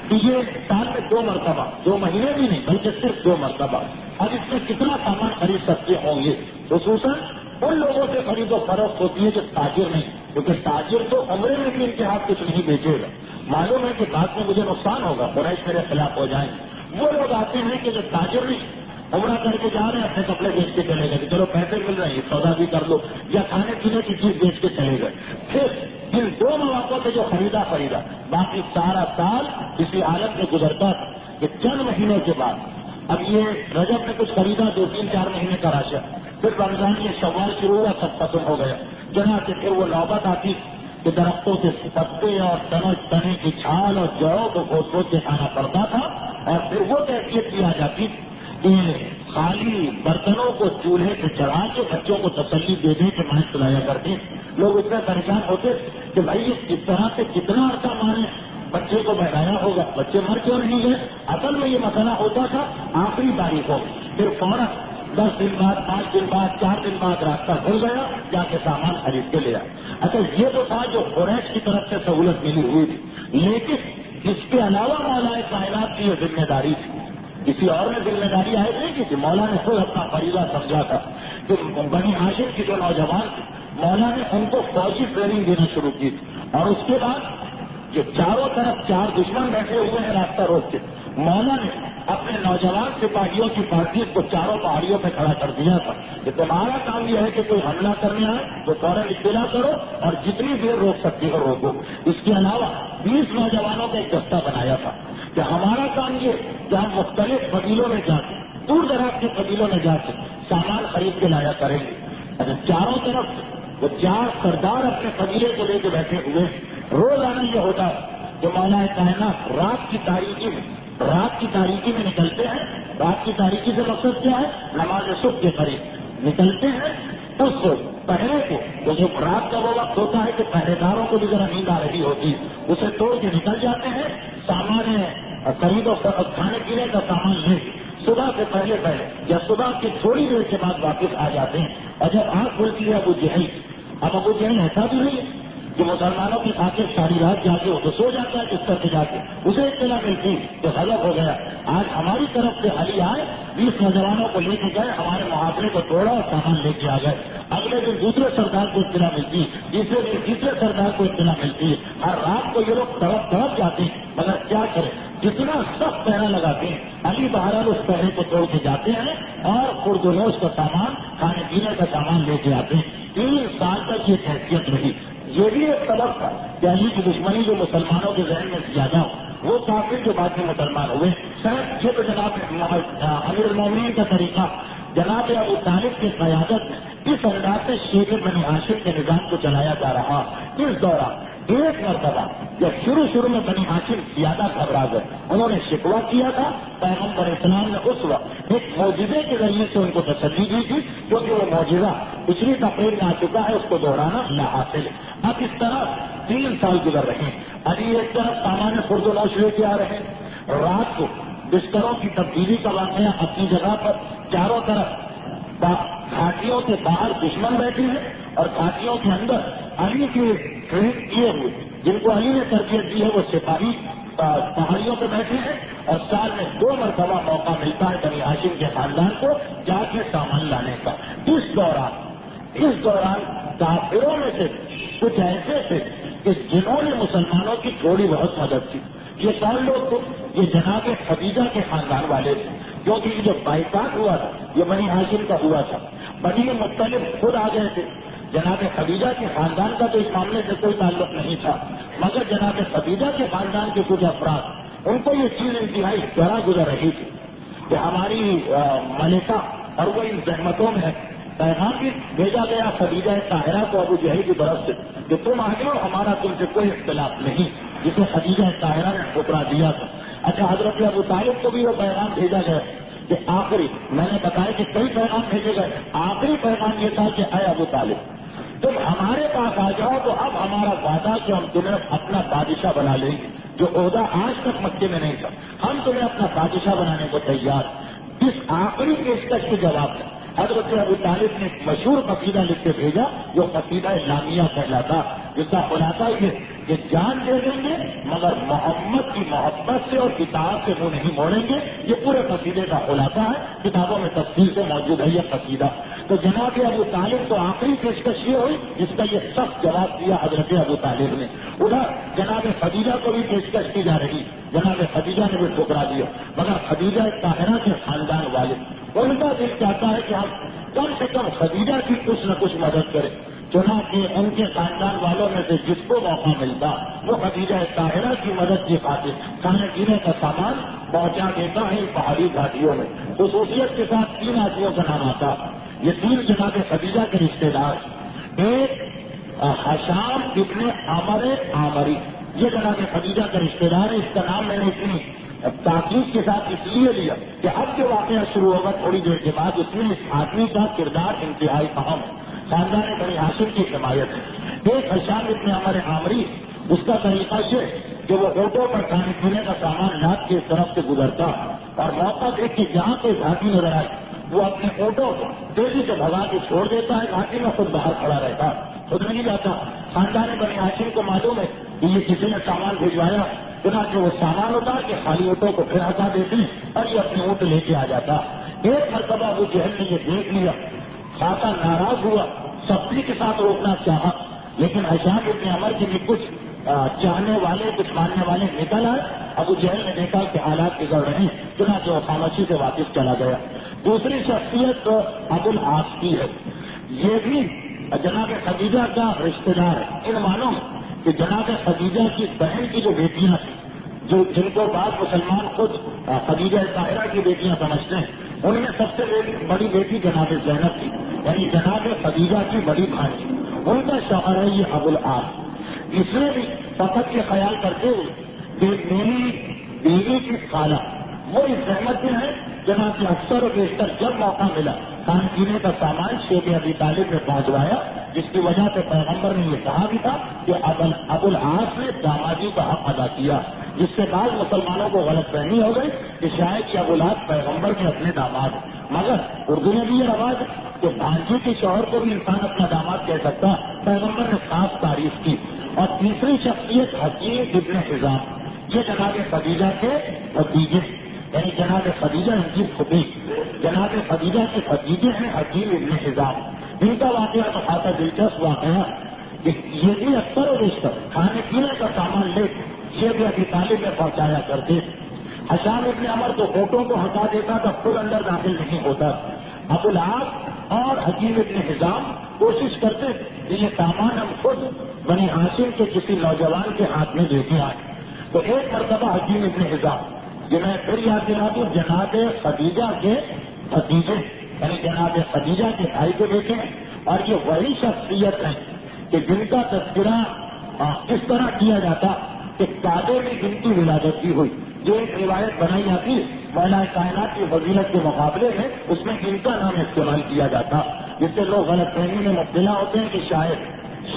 کہ یہ سال میں 2 مرتبہ، 2 مہینے بھی نہیں بلکہ صرف 2 مرتبہ، اب اس میں کتنا سامان خرید سکتے ہوں گے. خصوصاً ان لوگوں سے خرید و فروخت ہوتی ہے جو تاجر نہیں، کیونکہ تاجر تو عمرے میں بھی انتہا کچھ نہیں بیچے گا. معلوم ہے کہ بعد میں مجھے نقصان ہوگا، قریش میرے خلاف ہو جائیں. وہ لوگ آتے ہیں کہ جو تاجر نہیں، عمرہ کر کے جا رہے ہیں، اپنے کپڑے بیچ کے چلے گئے کہ چلو پیسے مل رہے ہیں سودا بھی کر لو، یا کھانے پینے کی چیز بیچ کے چلے گئے. پھر ان 2 مواقع سے جو خریدا باقی سارا سال اسی حالت میں گزرتا تھا کہ چند مہینوں کے بعد اب یہ رجب میں کچھ خریدا 2-3-4 مہینے کا راشن، پھر رمضان یہ شوال شروع ہوا، سب ختم ہو گیا. جہاں سے پھر وہ نوبت آتی کہ درختوں کے پتے اور تنے کی چھال اور جڑوں کو کھود کے کھانا پڑتا تھا. اور پھر وہ کیفیت کی آ جاتی کہ خالی برتنوں کو چولہے پہ چڑھا کے بچوں کو تسلی دے دیں کہ مائیں چلایا کرتے. لوگ اس میں پریشان ہوتے کہ بھائی اس طرح سے کتنا عرصہ مارے بچے کو بہلایا ہوگا، بچے مر کیوں نہیں گئے. اصل میں یہ مسئلہ ہوتا تھا آخری تاریخ کو، پھر فوراً 10 دن بعد، 5 دن بعد، 4 دن بعد راستہ کھل گیا، جا کے سامان خرید کے لیا. اچھا یہ تو تھا جو قریش کی طرف سے سہولت ملی ہوئی تھی، لیکن اس کے علاوہ مولا کائنات کی یہ ذمہ داری تھی. کسی اور نے ذمہ داری عائد نہیں کی تھی، مولا نے خود اپنا فریضہ سمجھا تھا کہ بنی ہاشم کی جو نوجوان تھے مولا نے ان کو فوجی ٹریننگ دینا شروع کی تھی. اور اس کے بعد جو چاروں طرف 4 دشمن بیٹھے ہوئے ہیں راستہ روک کے، مولا نے اپنے نوجوان سپاہیوں کی پارٹی کو چاروں پہاڑیوں پہ کھڑا کر دیا تھا کہ تمہارا کام یہ ہے کہ کوئی حملہ کرنے آئے تو فوراً اطلاع کرو اور جتنی دیر روک سکتی ہو روکو. اس کے علاوہ 20 نوجوانوں کا ایک دستہ بنایا تھا کہ ہمارا کام یہ کہ ہم مختلف قبیلوں میں جا کے، دور دراز کے قبیلوں میں جا کے سامان خرید کے لایا کریں گے. اچھا چاروں طرف وہ 4 سردار اپنے قبیلے کو لے کے بیٹھے ہوئے. روزانہ یہ ہوتا کہ مولا کائنات رات کی تاریکی میں نکلتے ہیں. رات کی تاریکی سے مقصد کیا ہے؟ نماز صبح کے قریب نکلتے ہیں. اس پہرے کو، وہ جو رات کا وہ وقت ہوتا ہے کہ پہرے داروں کو بھی ذرا نیند آ رہی ہوتی ہے، اسے توڑ کے نکل جاتے ہیں. سامان خرید و کھانے پینے کا سامان لے صبح سے پہلے یا صبح کی تھوڑی دیر کے بعد واپس آ جاتے ہیں. اور جب آنکھ کھلتی ہے ابو جہل ایسا بھی نہیں ہے کہ مسلمانوں کی خاطر ساری رات جا کے وہ تو سو جاتا ہے بستر پہ جا کے، اسے اطلاع ملتی کہ غلط ہو گیا. آج ہماری طرف سے علی آئے، 20 نوجوانوں کو لے کے گئے، ہمارے محاصرے کو توڑا اور سامان لے کے آ گئے. اگلے دن دوسرے سردار کو اطلاع ملتی، تیسرے دن تیسرے سردار کو اطلاع ملتی ہے. ہر رات کو یہ لوگ تڑپ جاتے ہیں، مگر کیا کریں، جتنا سخت پہرا لگاتے ہیں علی بہرحال اس پہرے کو توڑ کے جاتے ہیں اور خردنوش کا سامان، کھانے پینے کا سامان لے کے آتے ہیں. 3 سال تک یہ حیثیت رہی. یہ بھی ایک سبب تھا کہ علی کی دشمنی جو مسلمانوں کے ذہن میں زیادہ ہو، وہ کافر جو بعد میں مسلمان ہوئے. شاید یہ تو جناب امیر المومنین کا طریقہ، جناب ابو طالب کی قیادت میں اس انداز سے شیخ بنی ہاشم کے نظام کو چلایا جا رہا. اس دوران ایک مرتبہ جب شروع میں بنی ہاشم زیادہ گھبرا گئے، انہوں نے شکوہ کیا تھا. پیغمبر اسلام نے اس وقت ایک معجزے کے ذریعے سے ان کو تسلی دی تھی، کیونکہ وہ معجزہ پچھلی تقریر میں آ چکا ہے، اس کو دہرانا ناحاصل ہے. اب اس طرح 3 سال گزر رہے ہیں. ابھی ایک طرف سامان خردنوش لے کے آ رہے ہیں، رات کو بستروں کی تبدیلی کا واقعہ اپنی جگہ پر. چاروں طرف گھاٹیوں کے باہر دشمن بیٹھے ہیں اور گھاٹیوں کے اندر علی کے ٹریننگ کیے ہوئے جن کو علی نے تربیت دی ہے وہ سپاہی پہاڑیوں پہ بیٹھے ہیں. اور سال میں 2 مرتبہ موقع ملتا ہے بنی ہاشم کے خاندان کو جا کے سامان لانے کا. اس دوران کافروں میں سے کچھ ایسے تھے کہ جنہوں نے مسلمانوں کی تھوڑی بہت مدد کی. یہ کون لوگ تھے؟ یہ جناب خدیجہ کے خاندان والے تھے، کیونکہ یہ جو بائیکاٹ ہوا تھا یہ بنی ہاشم کا ہوا تھا. بنی مختلف خود آ گئے تھے. جناب خدیجہ کے خاندان کا تو اس معاملے سے کوئی تعلق نہیں تھا، مگر جناب خدیجہ کے خاندان کے کچھ افراد، ان کو یہ چیز انتہائی ذرا گزر رہی تھی کہ ہماری ملکہ اور وہ ان زحمتوں میں ہے. پیغام بھی بھیجا گیا خدیجہ طاہرہ کو ابو جہل کی طرف سے کہ تم آگے ہو، ہمارا تم سے کوئی اختلاف نہیں، جسے خدیجہ طاہرہ نے ٹھکرا دیا تھا. اچھا، حضرت ابو طالب کو بھی وہ پیغام بھیجا گیا کہ آخری، میں نے بتایا کہ کئی پیغام بھیجے گئے، آخری پیغام یہ تھا کہ اے ابو طالب تم ہمارے پاس آ جاؤ تو اب ہمارا وعدہ کہ ہم تمہیں اپنا بادشاہ بنا لیں گے، جو عہدہ آج تک مکے میں نہیں تھا، ہم تمہیں اپنا بادشاہ بنانے کو تیار. اس آخری پیشکش کے جواب میں حضرت ابو طالب نے ایک مشہور قصیدہ لکھ کے بھیجا جو قصیدہ لامیا کہلاتا، جس کا خلاصہ یہ کہ جان دے دیں گے مگر محمد کی محبت سے اور کتاب سے وہ نہیں موڑیں گے. یہ پورے قصیدے کا خلاصہ ہے، کتابوں میں تفصیل سے موجود ہے یہ قصیدہ. تو جناب ابو طالب تو آخری پیشکش یہ ہوئی جس کا یہ سخت جواب دیا حضرت ابو طالب نے. ادھر جناب خدیجہ کو بھی پیشکش کی جا رہی، جناب خدیجہ نے بھی ٹھکرا دیا، مگر خدیجہ طاہرہ کے خاندان والے ان کا دل چاہتا ہے کہ ہم کم سے کم خدیجہ کی کچھ نہ کچھ مدد کریں. چنانچہ ان کے خاندان والوں میں سے جس کو موقع ملتا وہ خدیجہ طاہرہ کی مدد کی خاطر کھانے پینے کا سامان پہنچا دیتا ہے ان پہاڑی گھاٹیوں میں. خصوصیت کے ساتھ 3 آدمیوں کا نام آتا. یہ 3 جناب خدیجہ کے رشتے دار. ایک حشام ابن عمر عامری، یہ جناب خدیجہ کا رشتے دار ہے. اس کا نام میں نے اتنی تاکید کے ساتھ اس لیے لیا کہ اب جو واقعہ شروع ہوگا تھوڑی دیر کے بعد اس میں اس آدمی کا کردار انتہائی اہم ہے. خاندان بنی ہاشم کی حمایت ہے. ایک حشام ابن عمر عامری، اس کا طریقہ یہ کہ وہ اونٹوں پر کھانے پینے کا سامان لاد کے اس طرف سے گزرتا اور موقع دیکھ کے جہاں کوئی گھاٹی نظر آئے وہ اپنے اونٹوں کو تیزی سے بھگا کے چھوڑ دیتا ہے. گھاٹی میں خود باہر کھڑا رہتا، خود نہیں جاتا. خاندان بنی ہاشم کو معلوم ہے کہ یہ کسی نے سامان بھجوایا، چنانچہ وہ سامان اتار کے خالی اونٹوں کو پھر ہٹا دیتے اور یہ اپنے اونٹ لے کے آ جاتا. ایک مرتبہ ابو جہل نے یہ دیکھ لیا، خاصا ناراض ہوا، سختی کے ساتھ روکنا چاہا، لیکن حشام ابن عمر کے بھی کچھ چاہنے والے کچھ ماننے والے نکل آئے. ابو جہل نے دیکھا کہ حالات بگڑ رہے ہیں، چنانچہ وہ خاموشی سے واپس چلا گیا. دوسری شخصیت ابو العاص کی ہے، یہ بھی جناب خدیجہ کا رشتے دار ہے. ان معلوم کہ جناب خدیجہ کی بہن کی جو بیٹیاں تھیں، جو جن کو بعض مسلمان خود خدیجہ طاہرہ کی بیٹیاں سمجھتے ہیں، ان میں سب سے بڑی بیٹی جناب زینب تھی، یعنی جناب خدیجہ کی بڑی بھانجی. ان کا شوہر ہے یہ ابو العاص. اس نے بھی فقط یہ خیال کرتے ہوئے کہ میری بیوی کی خالہ وہ اس زحمت میں ہے، جناب کہ اکثر و بیشتر جب موقع ملا کھانے پینے کا سامان شیخ ابی طالب نے پہنچوایا، جس کی وجہ سے پیغمبر نے یہ کہا بھی تھا کہ ابو العاص نے دامادی کا حق ادا کیا، جس سے بعض مسلمانوں کو غلط فہمی ہو گئی کہ شاید یہ ابو العاص پیغمبر کے اپنے داماد. مگر اردو میں بھی یہ رواج ہے کہ بھانجی کے شوہر کو بھی انسان اپنا داماد کہہ سکتا. پیغمبر نے خاص تعریف کی. اور تیسری شخصیت حکیم ابن حزام، یہ جناب خدیجہ کے بھتیجے، یعنی جناب خدیجہ ان کی پھوپھی، جناب خدیجہ کے بھتیجے ہیں حکیم ابن حزام۔ ان کا واقعہ تو خاصا دلچسپ واقعہ کہ یہ بھی اکثر و بیشتر کھانے پینے کا سامان لے یہ بھی ابھی طالب میں پہنچایا کرتے۔ حشام ابن عمر تو فوٹوں کو ہٹا دیتا تھا، خود اندر داخل نہیں ہوتا۔ ابو العاص اور حکیم ابن حزام کوشش کرتے کہ یہ سامان ہم خود بنی ہاشم کے کسی نوجوان کے ہاتھ میں دیتے آئے۔ تو ایک مرتبہ حکیم ابن حزام، یہ میں پھر یاد دلا دوں، جناب خدیجہ کے بھتیجے یعنی جناب خدیجہ کے بھائی کو دیکھیں، اور یہ وہی شخصیت ہے کہ جن کا تذکرہ اس طرح کیا جاتا کہ کعبے میں جن کی ولادت کی ہوئی، جو ایک روایت بنائی جاتی مولا کائنات کی فضیلت کے مقابلے میں اس میں ان کا نام استعمال کیا جاتا، جس سے لوگ غلط فہمی میں مبتلا ہوتے ہیں کہ شاید اس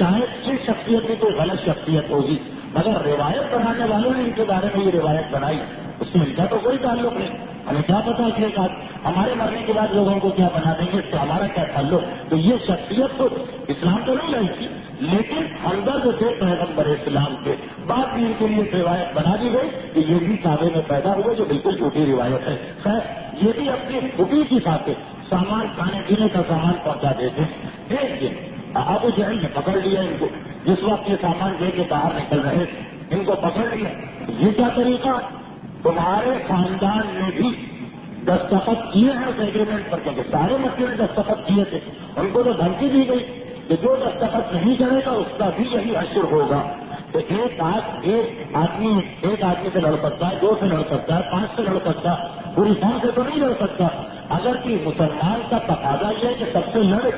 شخصیت کی کوئی غلط شخصیت ہوگی، مگر روایت بنانے والوں نے ان کے بارے میں یہ روایت بنائی، اس سے ان کا تو کوئی تعلق نہیں۔ ہمیں کیا پتا کہ ہمارے مرنے کے بعد لوگوں کو کیا بنا دیں گے، اس سے ہمارا کیا تعلق۔ تو یہ شخصیت تو اسلام تو نہیں لائی تھی، لیکن ہمدرد تھے پیغمبر اسلام کے، بعد میں ان کے لیے ایک روایت بنا دی گئی کہ یہ بھی کعبے میں پیدا ہوئے، جو بالکل جھوٹی روایت ہے۔ خیر یہ بھی اپنی پھوپھی کی خاطر سامان کھانے پینے کا سامان پہنچا دیتے۔ ایک دن ابو جہل نے پکڑ لیا ان کو، جس وقت یہ سامان دے کے باہر نکل رہے ان کو پکڑ لیا۔ یہ کیا طریقہ، تمہارے خاندان نے بھی دستخط کیے ہیں اس ایگریمنٹ پر، کیونکہ سارے مسئلے نے دستخط کیے تھے، ان کو تو دھمکی دی گئی کہ جو دستخط نہیں کرے گا اس کا بھی یہی حشر ہوگا۔ تو ایک آدمی سے لڑ سکتا ہے، 2 سے لڑ سکتا ہے، 5 سے لڑ سکتا ہے، پوری قوم سے تو نہیں لڑ سکتا۔ اگر کہ مسلمان کا تقاضا یہ ہے کہ سب سے لڑے،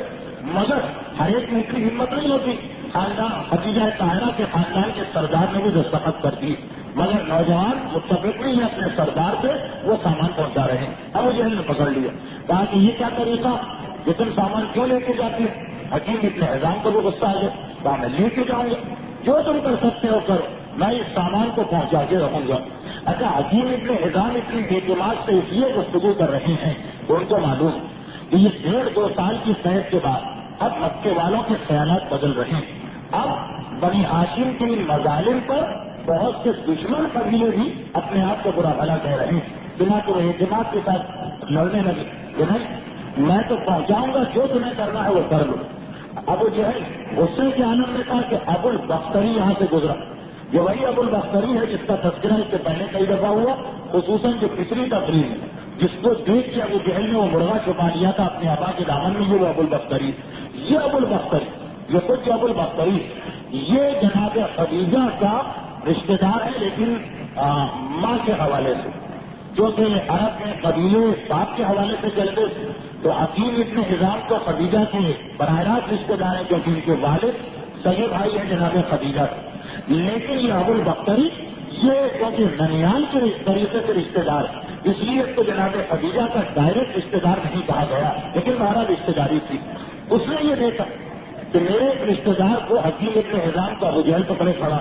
مگر ہر ایک میں کی ہمت نہیں ہوتی۔ خاندان خدیجہ طاہرہ کے خاندان کے سردار نے بھی دستخط کر دی، مگر نوجوان متفق نہیں ہے اپنے سردار سے، وہ سامان پہنچا رہے ہیں۔ ابو جہل نے پکڑ لیا، کہا کہ یہ کیا طریقہ، یہ تم سامان کیوں لے کے جاتے ہیں؟ حکیم ابن حزام کو بھی غصہ آ گیا، کہا میں لے کے جاؤں گا، جو تم کر سکتے ہو کرو، میں اس سامان کو پہنچا کے رہوں گا۔ اچھا حکیم ابن حزام اتنی بے دماغ سے اس لیے گفتگو کر رہے ہیں تو ان کو معلوم کہ یہ 1.5-2 سال کی صحت کے بعد اب مکے والوں کے خیالات بدل رہے ہیں۔ اب بنی ہاشم کے ان مظالم پر بہت سے دشمن قبیلے بھی اپنے آپ کو برا بھلا کہہ رہے ہیں، بنا تو اعتماد کے ساتھ لڑنے لگے کہ نہیں میں تو پہنچاؤں گا، جو تمہیں کرنا ہے وہ کر لو۔ ابو جہل غصے کے عالم میں کہا کہ ابو البختری یہاں سے گزرا، یہ وہی ابو البختری ہے جس کا تذکرہ اس سے پہلے کئی دفعہ ہوا، خصوصاً جو پچھلی تقریر ہے جس کو دیکھ کے ابو جہل نے وہ مرغا چھپا لیا تھا اپنے آبا کے دامن میں، یہ وہ ابو البختری، یہ ابو البختری، یہ خود جو ابو البختری یہ جناب خدیجہ کا رشتے دار ہے، لیکن ماں کے حوالے سے، جو کہ عرب میں قبیلے باپ کے حوالے سے چلتے، تو حکیم ابن حزام کو خدیجہ کے براہ راست رشتے دار ہیں، کیونکہ ان کے والد سگے بھائی ہیں جناب خدیجہ کے، لیکن یہ ابو البختری یہ کیونکہ ننیال کے طریقے سے رشتے دار ہے، اس لیے اس کو جناب خدیجہ کا ڈائریکٹ رشتے دار نہیں کہا گیا، لیکن بہرحال رشتے داری تھی۔ اس نے یہ دیکھا کہ میرے ایک رشتے دار کو حکیم ابن حزام کا ابو جہل پکڑے کھڑا،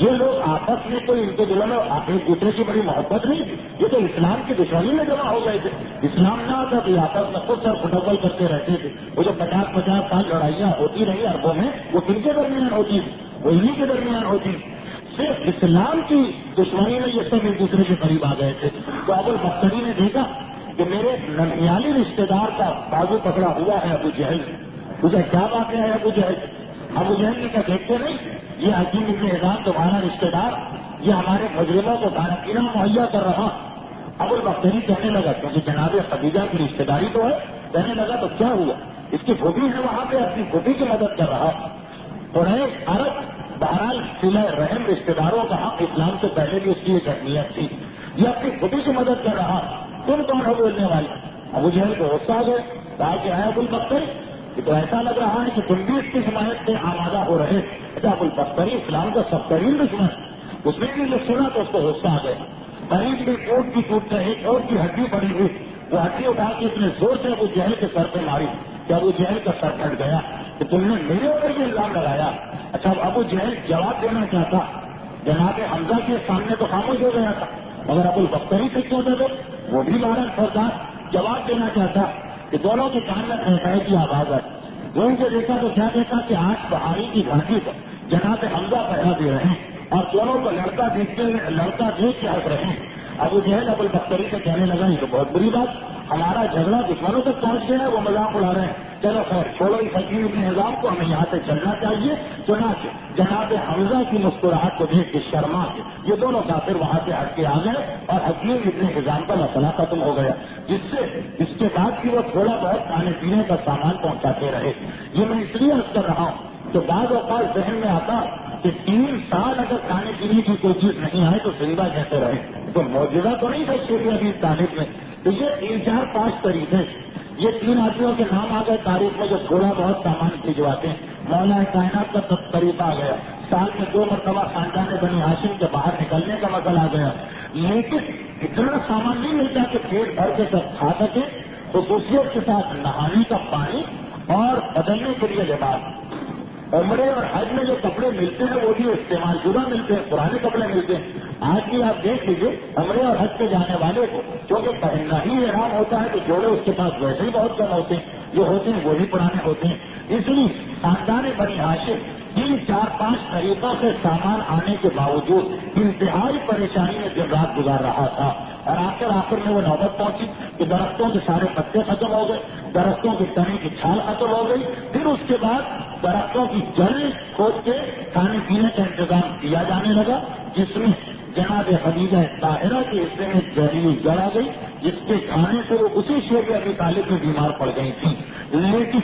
یہ لوگ آپس میں کوئی ان کے دلوں میں ایک دوسرے کی بڑی محبت نہیں تھی، یہ تو اسلام کی دشمنی میں جمع ہو گئے تھے۔ اسلام نہ آتا تو آپس میں خود سر پھٹبل کرتے رہتے تھے، وہ جو 50 سال لڑائیاں ہوتی رہی عربوں میں، وہ کن کے درمیان ہوتی تھی؟ وہ انہیں کے درمیان ہوتی تھی۔ صرف اسلام کی دشمنی میں یہ سب ایک دوسرے کے قریب آ گئے تھے۔ تو ابو البختری نے دیکھا کہ میرے ننیالی رشتے دار کا بازو پکڑا ہوا ہے ابو جہل، تجھے کیا بات ہے ابو جہل؟ ابو جہل نے کہا دیکھتے نہیں یہ حکیم ابن حزام تمہارا رشتے دار، یہ ہمارے مجرموں کو کھانا پینا مہیا کر رہا۔ ابو البختری کہنے لگا کیونکہ جناب خدیجہ کی رشتے داری تو ہے، کہنے لگا تو کیا ہوا، اس کی پھوپھی ہے وہاں پہ، اپنی پھوپھی کی مدد کر رہا۔ قریش عرب بہرحال صلہ رحم رشتے داروں کا حق اسلام سے پہلے بھی اس کی ایک اہمیت تھی، یہ اپنی پھوپھی کی مدد کر رہا، تم کون ہو بولنے والے؟ ابو جہل کو غصہ آ گئے، کہا کہ ہے ابو البختری، یہ تو ایسا لگ رہا ہے کہ تم بھی اس کی حمایت سے آمادہ ہو رہے۔ اچھا ابو البختری اسلام کا سب ترین دشمن، اس نے بھی یہ سنا تو اس کو غصہ آ گیا، قریب بھی کوٹ کی ٹوٹ کر ایک اور کی ہڈی پڑی ہوئی، وہ ہڈی اٹھا کے اتنے زور سے ابو جہل کے سر پہ ماری کہ ابو جہل کا سر پھٹ گیا کہ تم نے میرے اوپر بھی الزام لگایا۔ اچھا ابو جہل جواب دینا چاہتا، جناب حمزہ کے سامنے تو خاموش ہو گیا تھا، مگر ابو البختری سے کیوں دے دو، وہ بھی بہرحال سردار جواب دینا چاہتا کہ دونوں کے کان میں کی آواز ہے۔ وہ ان کو دیکھا تو کیا دیکھا کہ 8 بہاری کی گھاٹی پر جناب حمزہ پہنا دے رہے ہیں اور دونوں کو لڑکا دیکھ کے ہنس رہے ہیں۔ ابو جہل ابو البختری سے کہنے لگا یہ تو بہت بری بات، ہمارا جھگڑا دشمنوں تک پہنچ گیا ہے، وہ مذاق اڑا رہے ہیں، چلو خیر چھوڑو اس حکیم ابن حزام کو، ہمیں یہاں سے چلنا چاہیے۔ چنانچہ جناب حمزہ کی مسکراہٹ کو دیکھ کے شرما کے یہ دونوں کافر وہاں سے ہٹ کے آ گئے اور حکیم ابن حزام کا مسئلہ ختم ہو گیا، جس سے اس کے بعد بھی وہ تھوڑا بہت کھانے پینے کا سامان پہنچاتے رہے۔ یہ میں اس لیے عرض کر رہا ہوں کہ بعض اوقات ذہن میں آتا کہ 3 سال اگر کھانے پینے کی کوئی چیز نہیں آئے تو زندہ کیسے رہے، تو معجزہ تو نہیں تھا شیخ ابھی تاریخ میں، تو یہ 3 4 5 طریقے، یہ 3 آدمیوں کے نام آ گئے تاریخ میں جو تھوڑا بہت سامان بھجواتے ہیں۔ مولا کائنات کا طریقہ آ گیا، سال میں 2 مرتبہ خاندان بنی ہاشم کے باہر نکلنے کا مسئلہ آ گیا، لیکن اتنا سامان نہیں ملتا کہ پیٹ بھر کے سب کھا سکے، خصوصیت کے ساتھ نہانے کا پانی اور بدلنے کے لیے لباس۔ عمرے اور حج میں جو کپڑے ملتے ہیں وہ بھی استعمال شدہ ملتے ہیں، پرانے کپڑے ملتے ہیں۔ آج بھی آپ دیکھ لیجیے عمرے اور حج پہ جانے والے کو کیونکہ پہننا ہی احرام ہوتا ہے تو جوڑے اس کے پاس ویسے ہی بہت کم ہوتے ہیں، جو ہوتے ہیں وہی پرانے ہوتے ہیں۔ اس لیے خاندان بنی ہاشم 3 4 5 طریقوں سے سامان آنے کے باوجود انتہائی پریشانی میں دن رات گزار رہا تھا، اور آخر میں وہ نوبت پہنچی کہ درختوں کے سارے پتے ختم ہو گئے، درختوں کی تنے کی چھال ختم ہو گئی، پھر اس کے بعد درختوں کی جڑیں کھود کے کھانے پینے کا انتظام کیا جانے لگا، جس میں جناب خدیجہ طاہرہ کے حصے میں زہریلی جڑ آ گئی، جس کے کھانے سے وہ اسی شیخ ابی طالب میں بیمار پڑ گئی تھی۔ لیکن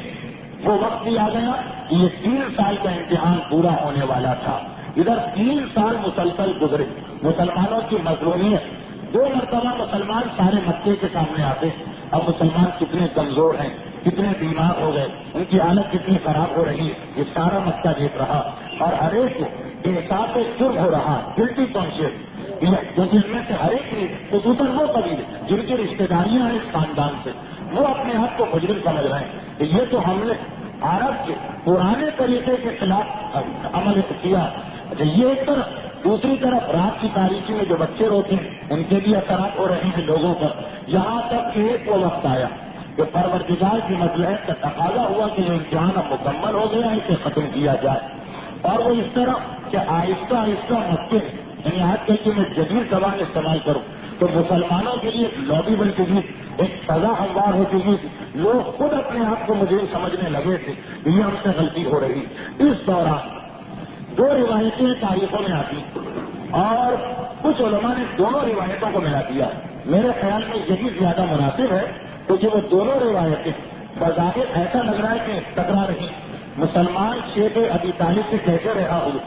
وہ وقت بھی آ گیا کہ یہ 3 سال کا امتحان پورا ہونے والا تھا۔ ادھر 3 سال مسلسل گزرے، مسلمانوں کی مظلومیت، 2 مرتبہ مسلمان سارے مکے کے سامنے آتے، اب مسلمان کتنے کمزور ہیں، کتنے بیمار ہو گئے، ان کی حالت کتنی خراب ہو رہی ہے، یہ سارا مکہ دیکھ رہا، اور ہر ایک کو احساس جرم ہو رہا، گلٹی کانشیس، کیونکہ ان میں سے ہر ایک کی خصوصاً وہ قبیلے جن کی رشتے داریاں ہیں اس خاندان سے، وہ اپنے آپ کو مجرم سمجھ رہے ہیں کہ یہ تو ہم نے عرب کے پرانے طریقے کے خلاف عمل کیا۔ اچھا یہ ایک طرف، دوسری طرف رات کی تاریکی میں جو بچے روتے ہیں ان کے بھی اثرات ہو رہے ہیں لوگوں پر، یہاں تک کہ ایک وہ وقت آیا کہ پروردگار کی مصلحت کا تقاضا ہوا کہ یہ امتحان اب مکمل ہو گیا، اسے ختم کیا جائے، اور وہ اس طرح کہ آہستہ آہستہ مکے، یعنی آج کل کی میں جدید زبان استعمال کروں تو مسلمانوں کے لیے ایک لابی بن چکی، ایک سزا ہموار ہو چکی، لوگ خود اپنے آپ کو مجرم سمجھنے لگے تھے، یہ ہم سے غلطی ہو رہی۔ اس دوران 2 روایتیں تاریخوں میں آتی اور کچھ علماء نے دونوں روایتوں کو ملا دیا، میرے خیال میں یہی زیادہ مناسب ہے، کیونکہ وہ دونوں روایتیں بظاہر ایسا لگ رہا ہے کہ ٹکرا رہی، مسلمان شیخ ابی طالب سے کیسے رہا ہو،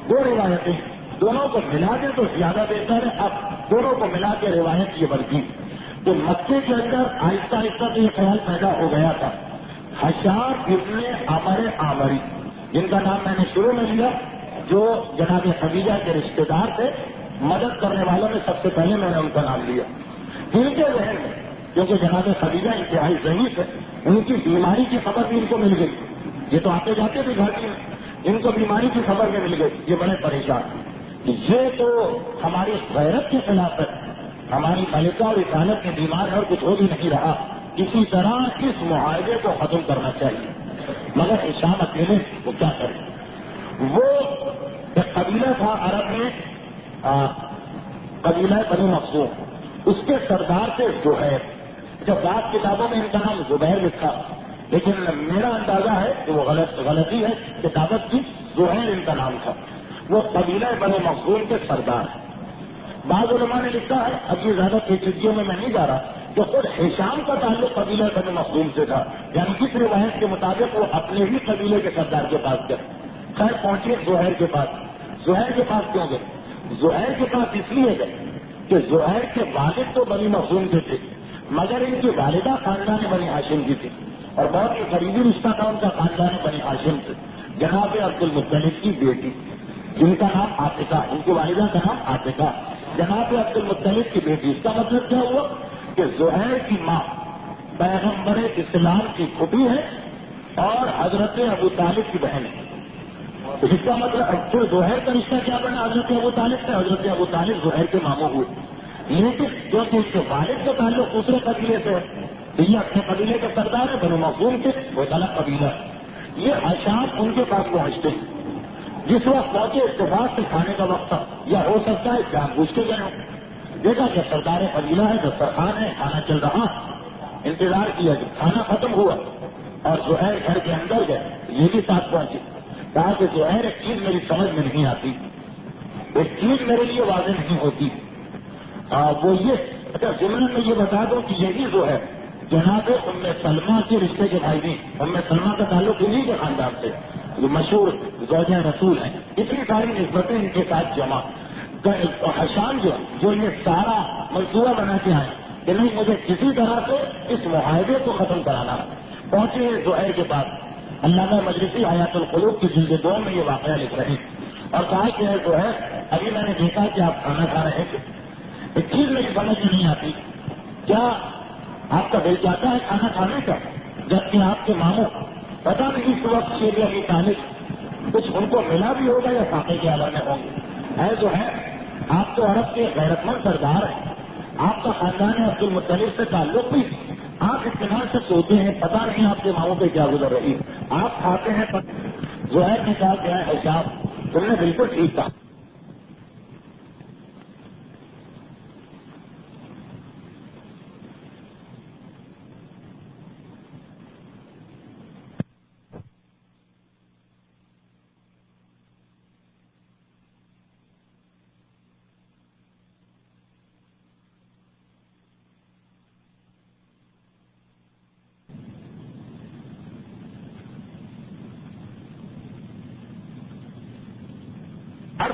2 روایتیں دونوں کو ملا دے تو زیادہ بہتر ہے۔ اب دونوں کو ملا کے روایت یہ بنتی کہ مکے کے اندر آہستہ آہستہ تو یہ خیال پیدا ہو گیا تھا، حشام ابن عمر عامری جن کا نام میں نے شروع میں لیا، جو جناب خدیجہ کے رشتے دار تھے، مدد کرنے والوں میں سب سے پہلے میں نے ان کا نام لیا۔ ان کے ذہن میں کیونکہ جناب خدیجہ انتہائی ضعیف ہے، ان کی بیماری کی خبر بھی ان کو مل گئی، یہ تو آتے جاتے تھے گھاٹی میں، ان کو بیماری کی خبر بھی مل گئی، یہ بڑے پریشان، یہ تو ہماری غیرت کے خلاف ہے، ہماری ملکہ اور رسالت میں بیمار ہے اور کچھ ہو بھی نہیں رہا، کسی طرح اس معاہدے کو ختم کرنا چاہیے۔ مگر ہشام اکیلے وہ کیا کرے، وہ ایک قبیلہ تھا عرب میں، قبیلہ بنو مخزوم، اس کے سردار سے زہیر، جب بعض کتابوں میں ان کا نام زبیر لکھا، لیکن میرا اندازہ ہے کہ وہ غلطی ہے، کتابت کی زہیر ان کا نام تھا، وہ قبیلہ بنو مخزوم کے سردار ہیں۔ بعض علماء نے لکھا ہے، اب یہ زیادہ پیچیدگیوں میں نہیں جا رہا، کہ خود ہشام کا تعلق قبیلہ بنو مخزوم سے تھا، یعنی کس روایت کے مطابق وہ اپنے ہی قبیلے کے سردار کے پاس گئے، خیر پہنچے زہیر کے پاس۔ زہیر کے پاس کیوں گئے؟ زہیر کے پاس اس لیے گئے کہ زہیر کے والد تو بنی مخزوم کے تھے، مگر ان کی والدہ خاندان بنی ہاشم کی تھی، اور بہت ہی قریبی رشتہ تھا ان کا خاندان بنی ہاشم سے، جناب عبد المطلب کی بیٹی جن کا نام عاتقہ، ان کی والدہ کا نام عاتقہ، جناب عبد المطلب کی بیٹی۔ اس کا مطلب کیا ہوا کہ زہیر کی ماں پیغمبر اسلام کی پھوپھی ہے اور حضرت ابو طالب کی بہن ہے، تو اس کا مطلب پھر زہیر کا رشتہ کیا بنا حضرت ابو طالب سے، حضرت ابو طالب زہیر کے ماموں ہوئے، لیکن کیونکہ اس کے والد کا تعلق دوسرے قبیلے سے ہے، تو یہ اپنے قبیلے کے سردار ہے، بنو مخزوم کے وہ الگ قبیلہ، یہ حشام ان کے پاس پہنچتے ہیں، جس وقت پہنچے اتفاق سے کھانے کا وقت تھا، یا ہو سکتا ہے جان بوجھ کے گئے ہوں، دیکھا کہ سردار قبیلہ ہے، دسترخوان ہے، کھانا چل رہا، انتظار کیا کہ کھانا ختم ہوا اور زہیر گھر کے اندر گئے، یہ بھی ساتھ پہنچے، کہا کہ زہیر ایک چیز میری سمجھ میں نہیں آتی، ایک چیز میرے لیے واضح نہیں ہوتی، وہ یہ اچھا ضمن میں یہ بتا دو کہ یہی جو ہے جناب ام سلمہ کے رشتے کے بھائی بھی، ام سلمہ کا تعلق انہیں کے خاندان سے، جو مشہور زوجہ رسول ہیں، اتنی ساری نسبتیں ان کے ساتھ جمع، حشام جو یہ سارا منصوبہ بنا کے آئے کہ نہیں مجھے کسی طرح سے اس معاہدے کو ختم کرانا، پہنچے زہیر کے پاس، علامہ مجلسی حیات القلوب کی جلد 2 میں یہ واقعہ لکھ رہے ہیں اور کہا کہ زہیر ابھی میں نے دیکھا کہ آپ کھانا کھا رہے تھے، ایک چیز میری سمجھ میں نہیں آتی، کیا آپ کا دل چاہتا ہے کھانا کھانے کا؟ جبکہ آپ کے ماموں پتا نہیں اس وقت شیر علی طالب کچھ ان کو ملا بھی ہوگا یا فاقے کے عالم میں ہوں گے، ہے جو ہے آپ تو عرب کے غیرت مند سردار ہیں، آپ کا خاندان عبد المطلب سے تعلق بھی، آپ اطمینان سے سوتے ہیں، پتا نہیں آپ کے ماموں پہ کیا گزر رہی، آپ کھاتے ہیں، زہیر نے کہا کہ ہے صاحب تم نے بالکل ٹھیک کہا،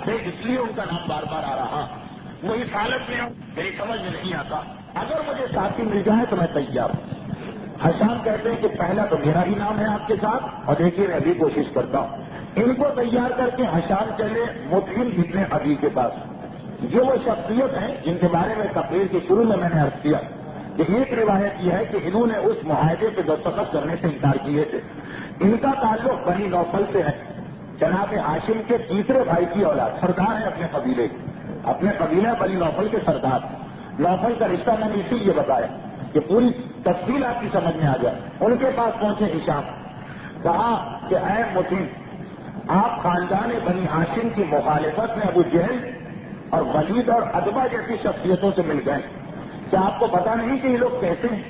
اس لیے ان کا نام بار بار آ رہا، وہ اس حالت میں ہوں میری سمجھ میں نہیں آتا، اگر مجھے ساتھی مل جائے تو میں تیار ہوں۔ حشام کہتے ہیں کہ پہلا تو میرا ہی نام ہے آپ کے ساتھ، اور دیکھیے میں بھی کوشش کرتا ہوں، ان کو تیار کر کے حشام چلے مطعم ابن ابی کے پاس، جو وہ شخصیت ہیں جن کے بارے میں تقریر کے شروع میں نے عرض کیا کہ ایک روایت یہ ہے کہ انہوں نے اس معاہدے پہ دستخط کرنے سے انکار کیے تھے، ان کا تعلق بنی نوفل سے ہے، جناب ہاشم کے تیسرے بھائی کی اولاد، سردار ہے اپنے قبیلے کی، اپنے قبیلہ بنی نوفل کے سردار، نوفل کا رشتہ میں نے اسی لیے بتایا کہ پوری تفصیل آپ کی سمجھ میں آ جائے۔ ان کے پاس پہنچے ہشام، کہا کہ اے مطعم، آپ خاندان بنی ہاشم کی مخالفت میں ابو جہل اور ولید اور ادبا جیسی شخصیتوں سے مل گئے، کیا آپ کو پتا نہیں کہ یہ لوگ کیسے ہیں؟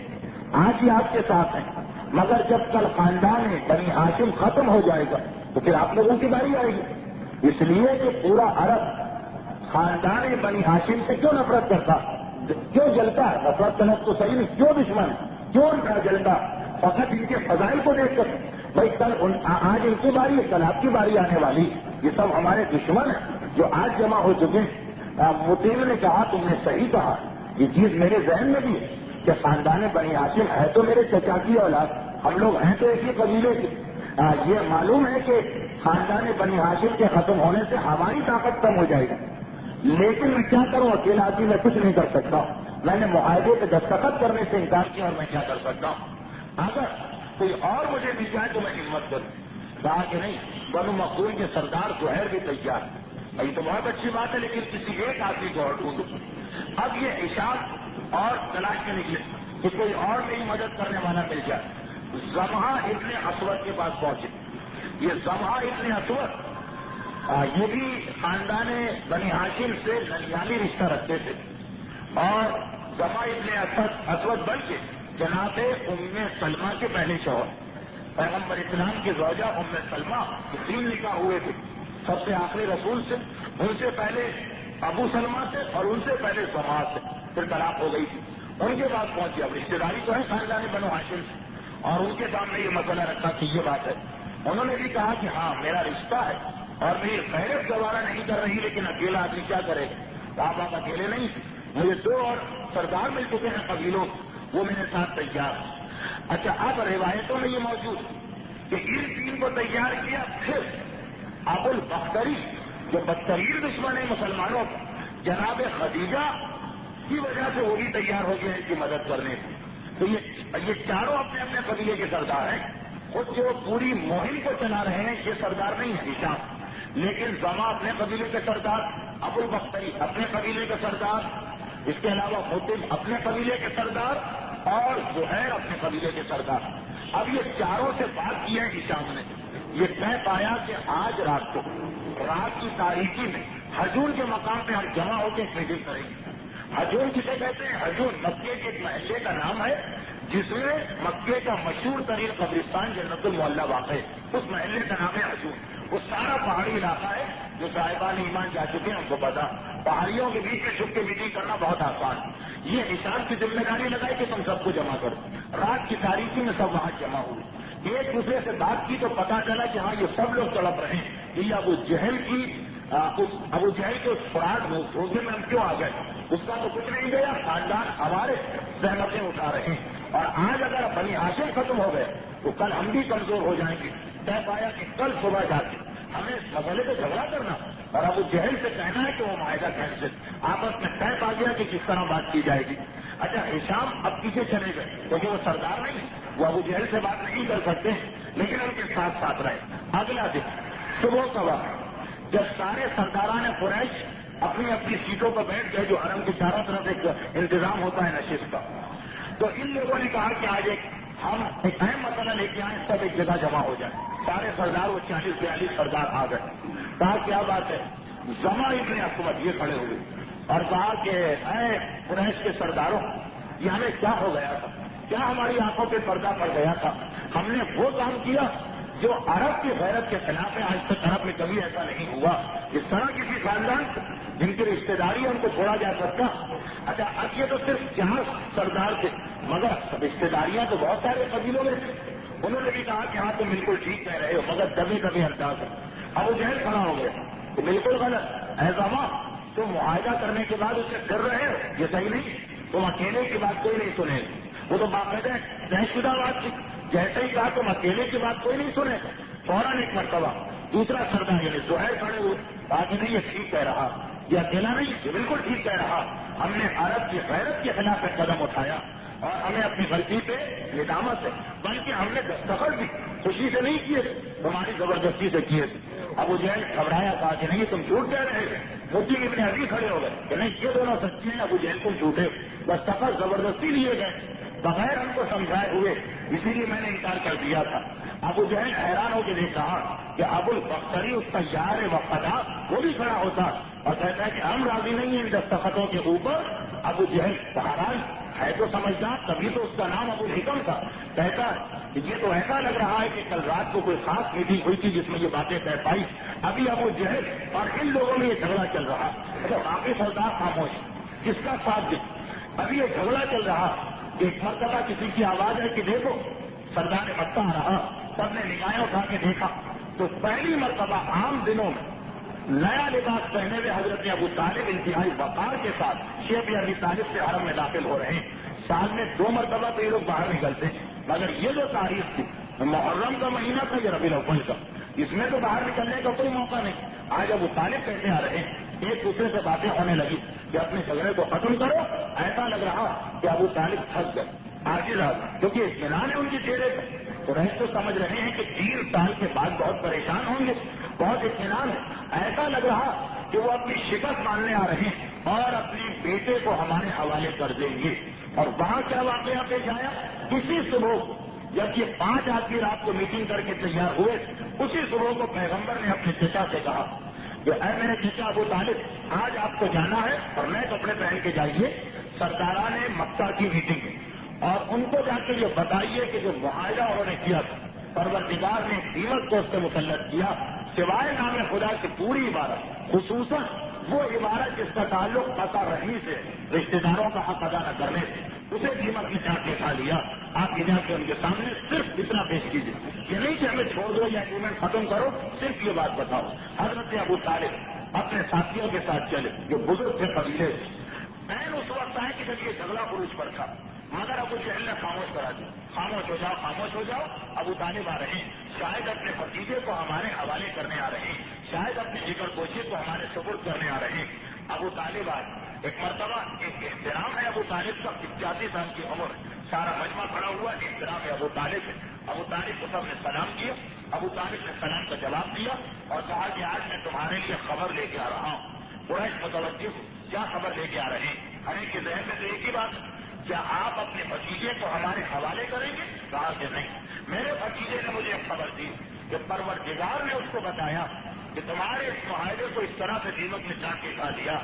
آج ہی آپ کے ساتھ ہیں، مگر جب کل خاندان بنی ہاشم ختم ہو جائے گا تو پھر آپ لوگوں کی باری آئے گی، اس لیے کہ پورا عرب خاندان بنی ہاشم سے کیوں نفرت کرتا، کیوں جلتا ہے؟ نفرت طلب تو صحیح نہیں، کیوں دشمن، کیوں جلتا؟ فقط ان کے فضائل کو دیکھ کر، بھائی کل آج ان کی باری ہے، کل آپ کی باری آنے والی، یہ سب ہمارے دشمن ہیں جو آج جمع ہو چکے ہیں۔ مطیع نے کہا تم نے صحیح کہا، یہ چیز میرے ذہن میں بھی ہے کہ خاندان بنی ہاشم ہے تو میرے چچا کی اولاد، ہم لوگ ہیں تو ایک ہی قبیلے کے، یہ معلوم ہے کہ خاندان بنی ہاشم کے ختم ہونے سے ہماری طاقت کم ہو جائے گی، لیکن میں کیا کروں، اکیلا آدمی میں کچھ نہیں کر سکتا، میں نے معاہدے پہ دستخط کرنے سے انکار کیا اور میں کیا کر سکتا ہوں، اگر کوئی اور مجھے مل جائے تو میں ہمت کروں۔ کہا کہ نہیں، بنو مخزوم کے سردار زہیر بھی تیار، یہ تو بہت اچھی بات ہے، لیکن کسی ایک آدمی کو اور ڈھونڈو۔ اب یہ اشاعت اور تلاش میں نکلے کہ کوئی اور میری مدد کرنے والا مل جائے۔ زمہا ابن اسود کے پاس پہنچے، یہ زمہا ابن اسود یہ بھی خاندان بنی ہاشم سے ننیالی رشتہ رکھتے تھے، اور زمہا ابن اسود بن کے جناب ام سلمہ کے پہلے شوہر، پیغمبر اسلام کی زوجہ ام سلمہ 3 نکاح ہوئے تھے، سب سے آخری رسول سے، ان سے پہلے ابو سلمہ سے، اور ان سے پہلے زمہا سے، پھر طلاق ہو گئی تھی، ان کے بعد پہنچی، اب رشتے داری تو ہے خاندان بنو ہاشم سے، اور ان کے سامنے یہ مسئلہ رکھا کہ یہ بات ہے، انہوں نے بھی کہا کہ ہاں میرا رشتہ ہے اور میری غیرت گوارا نہیں کر رہی، لیکن اکیلا آدمی کیا کرے گا، آپ اکیلے نہیں، مجھے 2 اور سردار مل چکے ہیں قبیلوں، وہ میرے ساتھ تیار ہیں۔ اچھا، اب روایتوں میں یہ موجود کہ ان 3 کو تیار کیا، پھر ابو البختری جو بدترین دشمن ہے مسلمانوں کا، جناب خدیجہ کی وجہ سے وہ بھی تیار ہو گئے ان کی مدد کرنے سے، تو یہ چاروں اپنے اپنے قبیلے کے سردار ہیں، خود جو پوری مہم کو چلا رہے ہیں یہ سردار نہیں ہے ہشام، لیکن زما اپنے قبیلے کے سردار، ابو البختری اپنے قبیلے کے سردار، اس کے علاوہ مطعم اپنے قبیلے کے سردار، اور زہیر اپنے قبیلے کے سردار۔ اب یہ چاروں سے بات کی ہے ہشام نے یہ طے پایا کہ آج رات کو رات کی تاریکی میں ہجون کے مقام پہ ہم جمع ہو کے میٹنگ کریں گے. ہجون کسے کہتے ہیں؟ ہجون مکے کے ایک محلے کا نام ہے جس میں مکے کا مشہور ترین قبرستان جنت المعلیٰ واقع ہے. اس محلے کا نام ہے ہجون. وہ سارا پہاڑی علاقہ ہے جو صاحبان ایمان جا چکے ہیں ان کو پتا. پہاڑیوں کے بیچ میں چھپ کے میٹنگ کرنا بہت آسان. یہ نشان کی ذمہ داری لگائی کہ تم سب کو جمع کرو. رات کی تاریخی میں سب وہاں جمع ہوئے. ایک دوسرے سے بات کی تو پتا چلا کہ ہاں یہ سب لوگ تڑپ رہے ہیں کہ یہ ابو جہل کے اس فراڈ میں اس دھوکے میں ہم کیوں آ گئے. اس کا تو کچھ نہیں گیا، خاندان ہمارے زحمتیں اٹھا رہے ہیں. اور آج اگر بنی ہاشم ختم ہو گئے تو کل ہم بھی کمزور ہو جائیں گے. طے پایا کہ کل صبح جا کے ہمیں اس مسئلے پہ جھگڑا کرنا اور ابو جہل سے کہنا ہے کہ وہ معاہدہ کینسل. آپس میں طے پا گیا کہ کس طرح بات کی جائے گی. اچھا ہشام اب پیچھے چلے گئے کیونکہ وہ سردار نہیں، وہ ابو جہل سے بات نہیں کر سکتے، لیکن ان کے ساتھ ساتھ رہے. اگلا دن صبح کا وقت جب سارے سرداران قریش اپنی اپنی سیٹوں پر بیٹھ گئے جو حرم کے چاروں طرف ایک انتظام ہوتا ہے نشست کا، تو ان لوگوں نے کہا کہ آج ہم ایک اہم مسئلہ لے کے آئیں، سب ایک جگہ جمع ہو جائیں. سارے سردار وہ 40-42 سردار آ گئے. کہا کیا بات ہے؟ زما ابن حکومت یہ کھڑے ہوئے اور کہا کہ اے قریش کے سرداروں، یہ ہمیں کیا ہو گیا تھا؟ کیا ہماری آنکھوں پہ پردہ پڑ گیا تھا؟ ہم نے وہ کام کیا جو عرب کی غیرت کے خلاف ہے. آج تک عرب میں کبھی ایسا نہیں ہوا. اس طرح کسی خاندان جن کی رشتے داری ہے ان کو چھوڑا جا سکتا. اچھا اب یہ تو صرف 4 سردار تھے، مگر رشتے داریاں تو بہت سارے قبیلوں میں تھے. انہوں نے بھی کہا کہ ہاں تم بالکل ٹھیک کہہ رہے ہو، مگر دبے دبے انداز ہے. ابو جہل کھڑا ہو گیا کہ بالکل غلط. اے زما، تم معاہدہ کرنے کے بعد اسے کر رہے ہو، یہ صحیح نہیں. تم اکیلے کی بات کوئی نہیں سنے. وہ تو باقاعدہ طے شدہ بات تھی. جیسے ہی کہا تم اکیلے کی بات کوئی نہیں سنے، فوراً ایک مرتبہ دوسرا سردار یعنی زہیر کھڑے ہوئے. آگے نہیں یہ ٹھیک کہہ رہا، یہ اکیلا نہیں، یہ بالکل ٹھیک کہہ رہا. ہم نے عرب کی غیرت کے خلاف ایک قدم اٹھایا اور ہمیں اپنی غلطی پہ ندامت ہے، بلکہ ہم نے دستخط بھی خوشی سے نہیں کیے، تمہاری زبردستی سے کیے. ابو جہل گھبرایا، کہا کہ نہیں تم جھوٹ کہہ رہے ہو. مفتی ابن عدی کھڑے ہو گئے کہ نہیں یہ دونوں سچے ہیں، ابو جہل تم جھوٹے. دستخط زبردستی لیے گئے بغیر ہم کو سمجھائے ہوئے، اسی لیے میں نے انکار کر دیا تھا. ابو جہل حیران ہو کے نے کہا کہ ابو البختری اس کا یار وفادار وہ بھی کھڑا ہوتا اور کہتا ہے کہ ہم راضی نہیں ہیں ان دستخطوں کے اوپر. ابو جہل بہرحال ہے تو سمجھدار، تبھی تو اس کا نام ابو الحکم تھا. کہتا کہ یہ تو ایسا لگ رہا ہے کہ کل رات کو کوئی خاص میٹنگ ہوئی تھی جس میں یہ باتیں طے پائی. ابھی ابو جہل اور ان لوگوں میں یہ جھگڑا چل رہا. باقی سردار خاموش، کس کا ساتھ دے. ابھی یہ جھگڑا چل رہا. ایک مرتبہ کسی کی آواز ہے کہ دیکھو سردار مکہ آ رہا. سب نے نگاہیں اٹھا کے دیکھا تو پہلی مرتبہ عام دنوں میں نیا لباس پہنے ہوئے حضرت ابو طالب انتہائی وقار کے ساتھ شیخ ابی طالب سے حرم میں داخل ہو رہے ہیں. سال میں 2 مرتبہ تو یہ لوگ باہر نکلتے ہیں، مگر یہ جو تاریخ تھی محرم کا مہینہ تھا یا ربیع الاول کا، اس میں تو باہر نکلنے کا کوئی موقع نہیں. آج ابو طالب کیسے آ رہے ہیں؟ ایک دوسرے سے باتیں ہونے لگی کہ اپنے جھگڑے کو ختم کرو. ایسا لگ رہا کہ ابو طالب پھنس گئے عاجز آ گئے، کیونکہ اطمینان ہے ان کے چہرے پہ. قریش تو سمجھ رہے ہیں کہ 3 سال کے بعد بہت پریشان ہوں گے، بہت اطمینان ہے. ایسا لگ رہا کہ وہ اپنی شکست ماننے آ رہے ہیں اور اپنے بیٹے کو ہمارے حوالے کر دیں گے. اور وہاں کیا واقعہ پیش آیا؟ اسی صبح جب یہ 5 آدمی رات کو میٹنگ کر کے تیار ہوئے، اسی صبح کو پیغمبر نے اپنے چچا سے کہا کہ اے میرے چچا ابو طالب، آج آپ کو جانا ہے اور نئے کپڑے پہن کے جائیے سرداران مکہ کی میٹنگ میں، اور ان کو جا کے یہ بتائیے کہ جو معاہدہ انہوں نے کیا تھا پروردگار نے قیمت کو اس سے مسلط کیا، سوائے نام خدا کی پوری عبارت، خصوصاً وہ عبارت جس کا تعلق قطع رحمی سے، رشتے داروں کا حق ادا نہ کرنے سے، اسے قیمت میں چاٹ کے کھا لیا. آپ جا کے ان کے سامنے صرف اتنا پیش کیجیے، یہ نہیں کہ ہمیں چھوڑ دو یا ایگریمنٹ ختم کرو، صرف یہ بات بتاؤ. حضرت ابو طالب اپنے ساتھیوں کے ساتھ چلے جو بزرگ تھے قبیلے سے. این اس وقت آئے کہ جب یہ جھگڑا عروج پر تھا، مگر ابو جہل نے خاموش کرا دیا. خاموش ہو جاؤ، خاموش ہو جاؤ، ابو طالب آ رہے ہیں، شاید اپنے بھتیجے کو ہمارے حوالے کرنے آ رہے ہیں، شاید اپنے جگر کوشی کو ہمارے سپرد کرنے آ رہے ہیں. ابو طالب آئے. ایک مرتبہ ایک احترام ہے ابو طالب کا، 85 سال کی عمر، سارا مجمع کھڑا ہوا، احترام ہے ابو طالب ہے. ابو طالب کو سب نے سلام کیا. ابو طالب نے سلام کا جواب دیا اور کہا کہ آج میں تمہارے لیے خبر لے کے آ رہا ہوں. قریش متوجہ کیا خبر لے کے آ رہے ہیں؟ ہر ایک کے ذہن میں تو ایک ہی بات ہے، کیا آپ اپنے بھتیجے کو ہمارے حوالے کریں گے؟ کہا کہ نہیں. میرے بھتیجے نے مجھے ایک خبر دی کہ پروردگار نے اس کو بتایا کہ تمہارے اس معاہدے کو اس طرح سے دیمک نے چاٹ کے کھا دیا،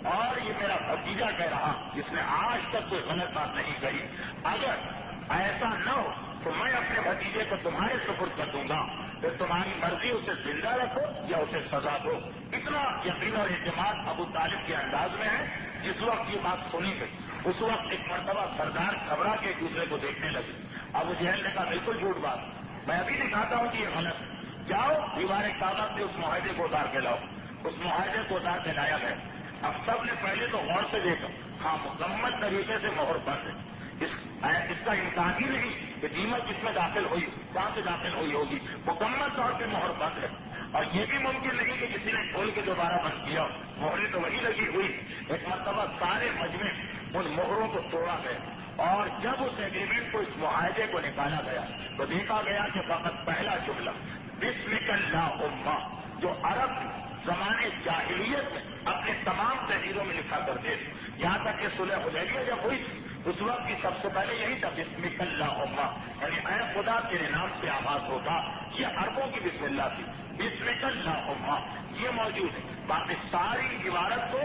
اور یہ میرا بھتیجا کہہ رہا جس نے آج تک کوئی غلط بات نہیں کہی، اگر ایسا نہ ہو تو میں اپنے بھتیجے کو تمہارے سپرد کر دوں گا، پھر تمہاری مرضی اسے زندہ رکھو یا اسے سزا دو۔ اتنا یقین اور اعتماد ابو طالب کے انداز میں ہے۔ جس وقت یہ بات سنی گئی اس وقت ایک مرتبہ سردار گھبرا کے ایک دوسرے کو دیکھنے لگے۔ ابو جہل نے کہا بالکل جھوٹ بات، میں ابھی دکھاتا ہوں کہ یہ غلط ہے، جاؤ دیوار کعبہ سے اس معاہدے کو اتار کے لاؤ۔ اس معاہدے کو اتار کے لایا گیا۔ اب سب نے پہلے تو غور سے دیکھا، ہاں مکمل طریقے سے مہر بند ہے، اس کا امکان ہی نہیں کہ دیمک اس میں داخل ہوئی، کہاں سے داخل ہوئی ہوگی، مکمل طور پہ مہر بند ہے، اور یہ بھی ممکن نہیں کہ کسی نے کھول کے دوبارہ بند کیا، مہریں تو وہی لگی ہوئی۔ ایک مرتبہ سارے مجمع ان مہروں کو توڑا گیا، اور جب اس ایگریمنٹ کو، اس معاہدے کو نکالا گیا تو دیکھا گیا کہ فقط پہلا جملہ بسمک اللہم، جو عرب زمانے جاہلیت میں اپنے تمام تحریروں میں لکھا کرتے تھے، یہاں تک کہ صلح حدیبیہ جب ہوئی اس وقت کی سب سے پہلے یہی تھا بسمک اللہم، یعنی اے خدا تیرے نام سے آغاز ہوگا۔ یہ عربوں کی بسم اللہ تھی، بسمک اللہم یہ موجود ہے۔ باقی ساری عبارت کو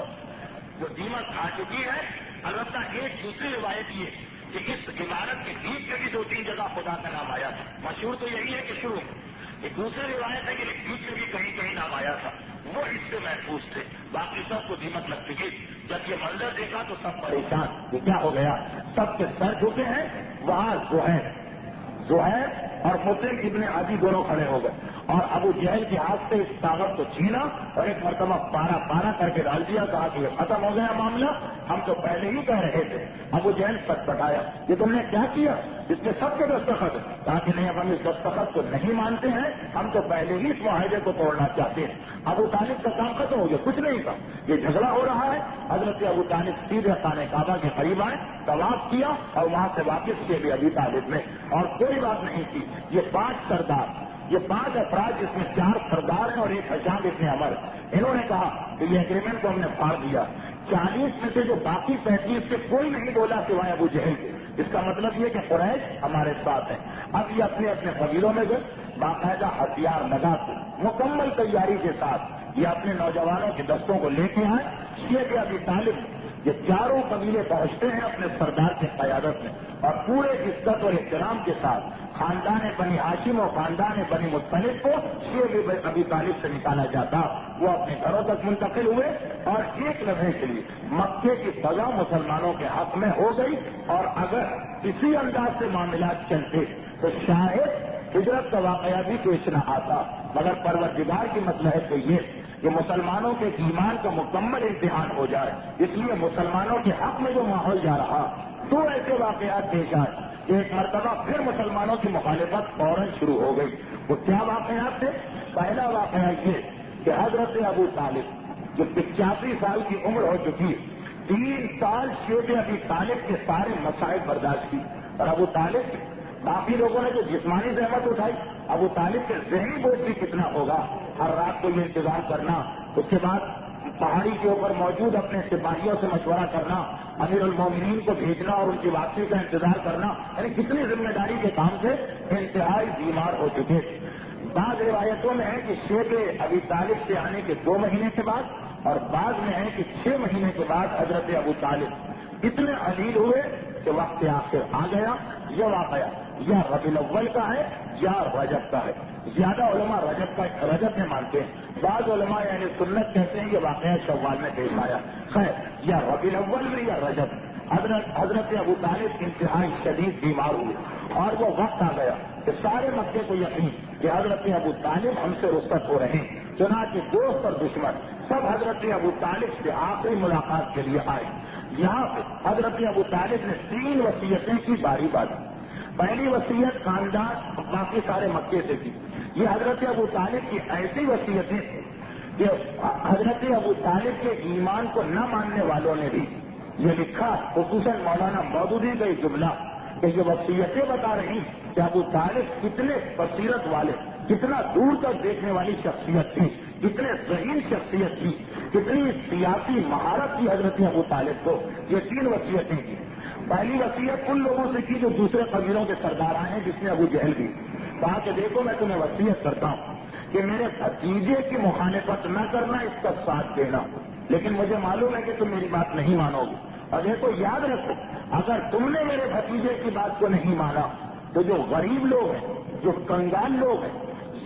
جو دیمک کھا چکی ہے، البتہ ایک دوسری روایت یہ کہ اس عبارت کے بیچ میں بھی 2-3 جگہ خدا کا نام آیا تھا، مشہور تو یہی ہے کہ شروع میں، ایک دوسری روایت ہے کہ بیچ میں بھی کہیں کہیں نام آیا تھا، وہ اس سے محفوظ تھے، باقی سب کو دیمک لگ چکی۔ جب یہ منظر دیکھا تو سب پریشان، یہ کیا ہو گیا، سب کے سر جھکے ہیں۔ وہاں زہیر اور مسلم ابن عدی دونوں کھڑے ہو گئے، اور ابو جہل کے ہاتھ سے اس کاغذ کو چھینا اور ایک مرتبہ پارا کر کے ڈال دیا، کہا کہ یہ ختم ہو گیا معاملہ، ہم تو پہلے ہی کہہ رہے تھے۔ ابو جہل سچ بتایا، یہ تم نے کیا کیا، اس میں سب کے دستخط ہے، کہا کہ نہیں، اب ہم اس دستخط کو نہیں مانتے ہیں، ہم تو پہلے ہی اس معاہدے کو توڑنا چاہتے ہیں۔ ابو طالب کا کام ختم ہو گیا، کچھ نہیں تھا، یہ جھگڑا ہو رہا ہے۔ حضرت ابو طالب سیدھے خانہ کعبہ کے قریب آئے، طواف کیا اور وہاں سے واپس کیے بھی ابی طالب میں، اور کوئی بات نہیں کی۔ یہ 5 سردار، یہ 5 افراد جس میں 4 سردار ہیں اور ایک حشام ابن عمر، انہوں نے کہا کہ یہ ایگریمنٹ کو ہم نے پھاڑ دیا۔ 40 میں سے جو باقی 35 سے کوئی نہیں بولا سوائے ابو جہل کے۔ اس کا مطلب یہ کہ قریش ہمارے ساتھ ہے۔ اب یہ اپنے اپنے قبیلوں میں گئے، باقاعدہ ہتھیار لگا کے مکمل تیاری کے ساتھ یہ اپنے نوجوانوں کے دستوں کو لے کے آئے۔ شیخ ابی طالب یہ چاروں قبیلے پہنچتے ہیں اپنے سردار کی قیادت میں، اور پورے عزت اور احترام کے ساتھ خاندان بنی ہاشم اور خاندان بنی مطلب کو شیخ ابی طالب سے نکالا جاتا۔ وہ اپنے گھروں تک منتقل ہوئے، اور ایک لمحے کے لیے مکے کی فضا مسلمانوں کے حق میں ہو گئی، اور اگر اسی انداز سے معاملات چلتے تو شاید ہجرت کا واقعہ بھی پیش نہ آتا، مگر پروردگار کی مصلحت تو یہ کہ مسلمانوں کے ایمان کا مکمل امتحان ہو جائے، اس لیے مسلمانوں کے حق میں جو ماحول جا رہا، 2 ایسے واقعات پیش آئے کہ ایک مرتبہ پھر مسلمانوں کی مخالفت فوراً شروع ہو گئی۔ وہ کیا واقعات تھے؟ پہلا واقعہ یہ کہ حضرت ابو طالب جو 85 سال کی عمر ہو چکی، 3 سال شیخ ابی طالب کے سارے مصائب برداشت کی، اور ابو طالب باقی لوگوں نے جو جسمانی زحمت اٹھائی، ابو طالب کے ذہنی بوجھ بھی کتنا ہوگا، ہر رات کو یہ انتظام کرنا، اس کے بعد پہاڑی کے اوپر موجود اپنے سپاہیوں سے مشورہ کرنا، امیر المومنین کو بھیجنا اور ان کی واپسی کا انتظار کرنا، یعنی کتنی ذمہ داری کے کام سے انتہائی بیمار ہو چکے۔ بعض روایتوں میں ہے کہ شیخ ابی طالب سے آنے کے 2 مہینے کے بعد، اور بعض میں ہے کہ 6 مہینے کے بعد حضرت ابو طالب اتنے علیل ہوئے کہ وقت آخر آ گیا۔ یہ واقعہ یا ربیع الاول کا ہے یا رجب کا ہے، زیادہ علماء رجب میں مانتے ہیں، بعض علماء یعنی سنت کہتے ہیں یہ واقعہ شوال میں پیش آیا۔ خیر، یا ربیع الاول میں یا رجب، حضرت ابو طالب انتہائی شدید بیمار ہوئے، اور وہ وقت آ گیا کہ سارے مکے کو یقین کہ حضرت ابو طالب ہم سے رخصت ہو رہے ہیں، چنانچہ دوست اور دشمن سب حضرت ابو طالب سے آخری ملاقات کے لیے آئے۔ یہاں پہ حضرت ابو طالب نے 3 وصیتیں کی باری باری۔ پہلی وصیت خاندان باقی سارے مکے سے کی، یہ حضرت ابو طالب کی ایسی وصیتیں تھیں کہ حضرت ابو طالب کے ایمان کو نہ ماننے والوں نے بھی یہ لکھا، خصوصاً مولانا مودودی کا یہ جملہ کہ یہ وصیتیں بتا رہی کہ ابو طالب کتنے بصیرت والے، کتنا دور تک دیکھنے والی شخصیت تھی، کتنے ذہین شخصیت تھی، کتنی سیاسی مہارت تھی حضرت ابو طالب کو۔ یہ 3 وصیتیں کی۔ پہلی وصیت ان لوگوں سے کی جو دوسرے قبیلوں کے سردار آئے ہیں، جس نے ابو جہل بھی کہا کہ دیکھو میں تمہیں وصیت کرتا ہوں کہ میرے بھتیجے کی مخالفت نہ کرنا، اس کا ساتھ دینا، لیکن مجھے معلوم ہے کہ تم میری بات نہیں مانو گے، اور دیکھو یاد رکھو اگر تم نے میرے بھتیجے کی بات کو نہیں مانا تو جو غریب لوگ ہیں، جو کنگال لوگ ہیں،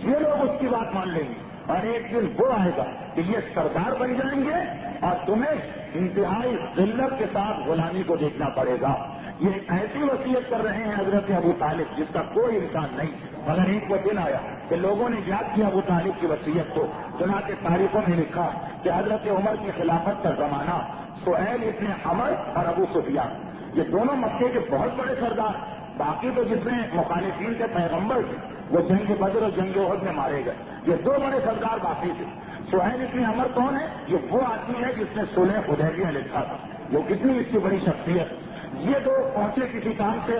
یہ لوگ اس کی بات مان لیں گے، اور ایک دن وہ آئے گا کہ یہ سردار بن جائیں گے اور تمہیں انتہائی ذلت کے ساتھ غلامی کو دیکھنا پڑے گا۔ یہ ایسی وصیت کر رہے ہیں حضرت ابو طالب جس کا کوئی امکان نہیں، مگر ایک وہ دن آیا کہ لوگوں نے یاد کیا ابو طالب کی وصیت کو، چنانچہ تاریخوں میں لکھا کہ حضرت عمر کی خلافت کا زمانہ سہیل ابن عمر اور ابو سفیان، یہ دونوں مکے کے بہت بڑے سردار، باقی تو جتنے مخالفین کے پیغمبر تھے وہ جنگ بدر اور جنگ احد میں مارے گئے، یہ دو بڑے سردار باقی تھے۔ سہیل ابن عمر کون ہے؟ یہ وہ آدمی ہے جس نے صلح حدیبیہ لکھا تھا، وہ کتنی اس کی بڑی شخصیت۔ یہ دو پہنچے کسی کام سے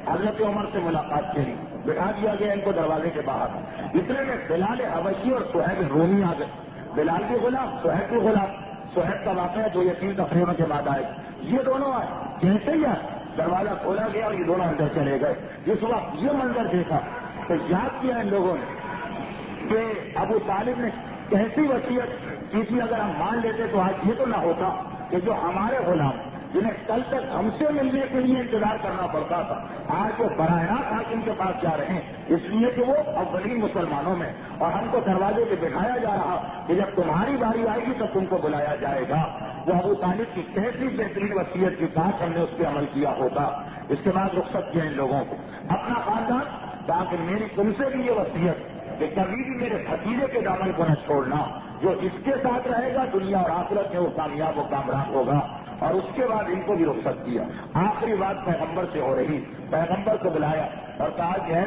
حضرت عمر سے ملاقات کے لیے، بٹھا دیا گیا ان کو دروازے کے باہر، اتنے میں بلال حبشی اور صہیب رومی آ گئے، بلال بھی غلام، صہیب بھی غلام، صہیب کا واقعہ جو یقین تقریباً کے بعد آئے، یہ دونوں آئے، جیسے ہی آئے دروازہ کھولا گیا اور یہ دونوں اندر چلے گئے۔ جس وقت یہ منظر دیکھا تو یاد کیا ان لوگوں نے کہ ابو طالب نے کیسی وصیت کی تھی، اگر ہم مان لیتے تو آج یہ تو نہ ہوتا کہ جو ہمارے غلام جنہیں کل تک ہم سے ملنے کے لیے انتظار کرنا پڑتا تھا، آج وہ براہ راست حاکم کے پاس جا رہے ہیں، اس لیے کہ وہ اولین مسلمانوں میں، اور ہم کو دروازے پہ بٹھایا جا رہا کہ جب تمہاری باری آئے گی تو تم کو بلایا جائے گا۔ وہ ابو طالب کی کیسی بہترین وصیت کی کاش ہم نے اس پہ عمل کیا ہوتا۔ اس کے بعد رخصت کیا ان لوگوں کو اپنا خاندان، تاکہ میری تم سے بھی یہ وصیت کہ کبھی بھی میرے بھتیجے کے دامن کو نہ چھوڑنا، جو اس کے ساتھ رہے گا دنیا اور آخرت میں وہ کامیاب و کامران ہوگا۔ اور اس کے بعد ان کو بھی رخصت کیا۔ آخری بات پیغمبر سے ہو رہی، پیغمبر کو بلایا اور کہا کہ اے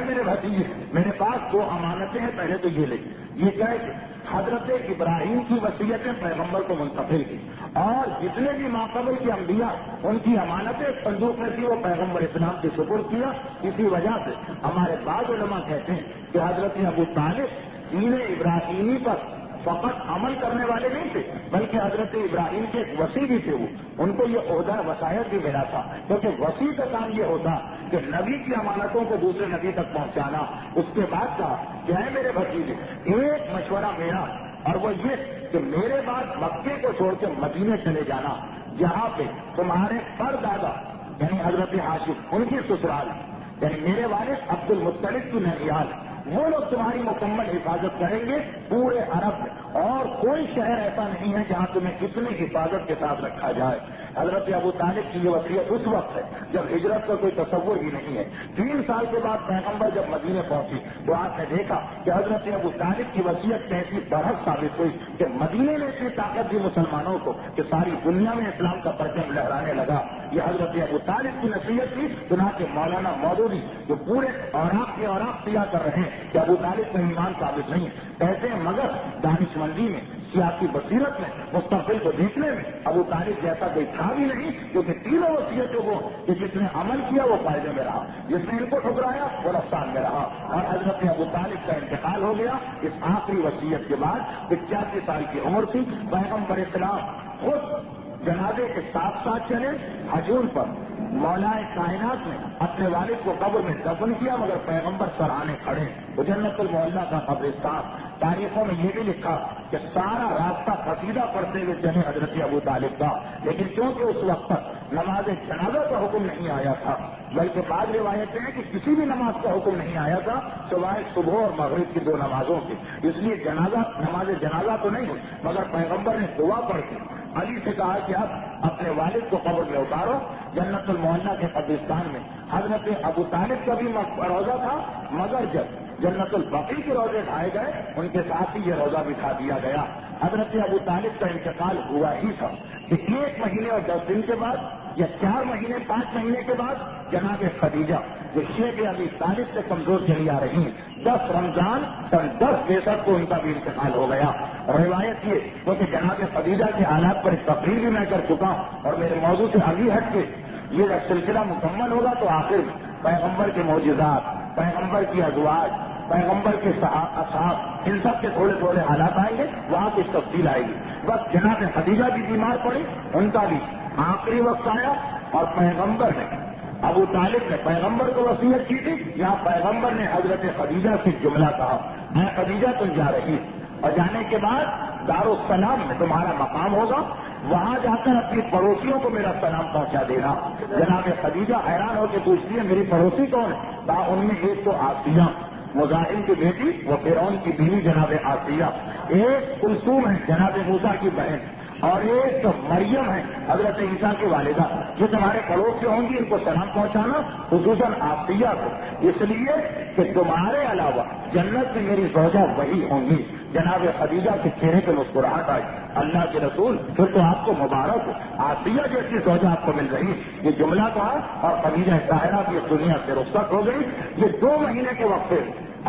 میرے بھتیجے، میرے پاس دو امانتیں ہیں، پہلے تو یہ لے، یہ کہہ کہ حضرت ابراہیم کی وصیتیں پیغمبر کو منتقل کی، اور جتنے بھی ماقبل کے انبیاء ان کی امانتیں صندوق میں تھی وہ پیغمبر اسلام کے سپرد کیا۔ اسی وجہ سے ہمارے بعض علماء کہتے ہیں کہ حضرت ابو طالب دین ابراہیمی پر فقط عمل کرنے والے نہیں تھے، بلکہ حضرت ابراہیم کے ایک وصی بھی تھے، وہ ان کو یہ عہدہ وصایت بھی ملا تھا، کیونکہ وصی کا کام یہ ہوتا کہ نبی کی امانتوں کو دوسرے نبی تک پہنچانا۔ اس کے بعد کہا کہ اے میرے بھتیجے، ایک مشورہ میرا، اور وہ یہ کہ میرے بعد مکے کو چھوڑ کے مدینے چلے جانا، جہاں پہ تمہارے پردادا یعنی حضرت ہاشم ان کی سسرال، یعنی میرے والد عبد المطلب کی ننیال، وہ لوگ تمہاری مکمل حفاظت کریں گے پورے عرب میں، اور کوئی شہر ایسا نہیں ہے جہاں تمہیں اتنی حفاظت کے ساتھ رکھا جائے۔ حضرت ابو طالب کی یہ وصیت اس وقت ہے جب ہجرت کا کوئی تصور ہی نہیں ہے۔ 3 سال کے بعد پیغمبر جب مدینے پہنچی تو آپ نے دیکھا کہ حضرت ابو طالب کی وصیت کیسی برحق ثابت ہوئی کہ مدینے نے اتنی طاقت دی مسلمانوں کو کہ ساری دنیا میں اسلام کا پرچم لہرانے لگا۔ یہ حضرت ابو طالب کی نصیحت تھی، چنانچہ مولانا مودودی جو پورے اوراق کے اوراق سیاہ کر رہے ہیں کہ ابو طالب کا ایمان ثابت نہیں ہے، کہتے ہیں مگر دانش مندی میں، سیاسی بصیرت میں، مستقبل کو دیکھنے میں ابو طالب جیسا کوئی تھا بھی نہیں، کیونکہ تینوں وصیتوں کو کہ جس نے عمل کیا وہ فائدے میں رہا، جس نے ان کو ٹھکرایا وہ نقصان میں رہا۔ اور حضرت ابو طالب کا انتقال ہو گیا اس آخری وصیت کے بعد۔ 85 سال کی عمر تھی۔ پیغمبر اسلام خود جنازے کے ساتھ ساتھ چلے، حجون پر مولا کائنات نے اپنے والد کو قبر میں دفن کیا، مگر پیغمبر سرانے کھڑے۔ وہ جنت المعلیٰ کا قبرستان، تاریخوں میں یہ بھی لکھا کہ سارا راستہ قصیدہ پڑھتے ہوئے چلے حضرت ابو طالب کا، لیکن کیونکہ اس وقت تک نماز جنازہ کا حکم نہیں آیا تھا، بلکہ بعض روایتیں ہیں کہ کسی بھی نماز کا حکم نہیں آیا تھا سوائے صبح اور مغرب کی 2 نمازوں کی، اس لیے نماز جنازہ تو نہیں ہوئی، مگر پیغمبر نے دعا پڑھ کے علی سے کہا کہ آپ اپنے والد کو قبر میں اتارو۔ جنت المعلیٰ کے قبرستان میں حضرت ابو طالب کا بھی روضہ تھا، مگر جب جنت البقیع کے روزے ڈھائے گئے ان کے ساتھ ہی یہ روزہ بٹھا دیا گیا۔ حضرت ابو طالب کا انتقال ہوا ہی تھا کہ 1 مہینے اور 10 دن کے بعد یا 4 مہینے 5 مہینے کے بعد جناب خدیجہ جو شیخ ابی طالب سے کمزور چلی آ رہی ہیں، 10 رمضان سن 10 کو ان کا بھی انتقال ہو گیا۔ اور روایت یہ کہ جناب خدیجہ کے حالات پر تقریر بھی میں کر چکا ہوں، اور میرے موضوع سے آگے ہٹ کے یہ جب سلسلہ مکمل ہوگا تو آخر پیغمبر کے معجزات، پیغمبر کی ازواج، پیغمبر کے اصحاب، ان سب کے تھوڑے تھوڑے حالات آئیں گے، وہ وہاں کچھ تفصیل آئے گی. بس جناب خدیجہ بھی بیمار پڑی، ان کا بھی آخری وقت آیا اور پیغمبر نے ابو طالب نے پیغمبر کو وصیت کی تھی. یہاں پیغمبر نے حضرت خدیجہ سے جملہ کہا، میں خدیجہ تم جا رہی اور جانے کے بعد دارالسلام میں تمہارا مقام ہوگا، وہاں جا کر اپنی پڑوسیوں کو میرا سلام پہنچا دینا. جناب خدیجہ حیران ہو کے پوچھتی ہے میری پڑوسی کون ہے؟ کہا ان میں ایک تو آسیہ مزاحم کی بیٹی، وہ فرعون کی بیوی جناب آسیہ، ایک کلثوم ہے جناب موسیٰ کی بہن، اور ایک مریم ہے حضرت عیسیٰ کی والدہ، جو تمہارے پڑوس سے ہوں گی ان کو سلام پہنچانا، خصوصاً آسیہ کو، اس لیے کہ تمہارے علاوہ جنت میں میری زوجہ وہی ہوں گی. جناب خدیجہ کے چہرے پہ مسکراہٹ آئی. اللہ کے رسول پھر تو آپ کو مبارک ہو، آسیہ جیسی زوجہ آپ کو مل رہی. یہ جملہ کہا اور خدیجہ طاہرہ بھی اس دنیا سے رخصت ہو گئی. یہ 2 مہینے کے وقفے،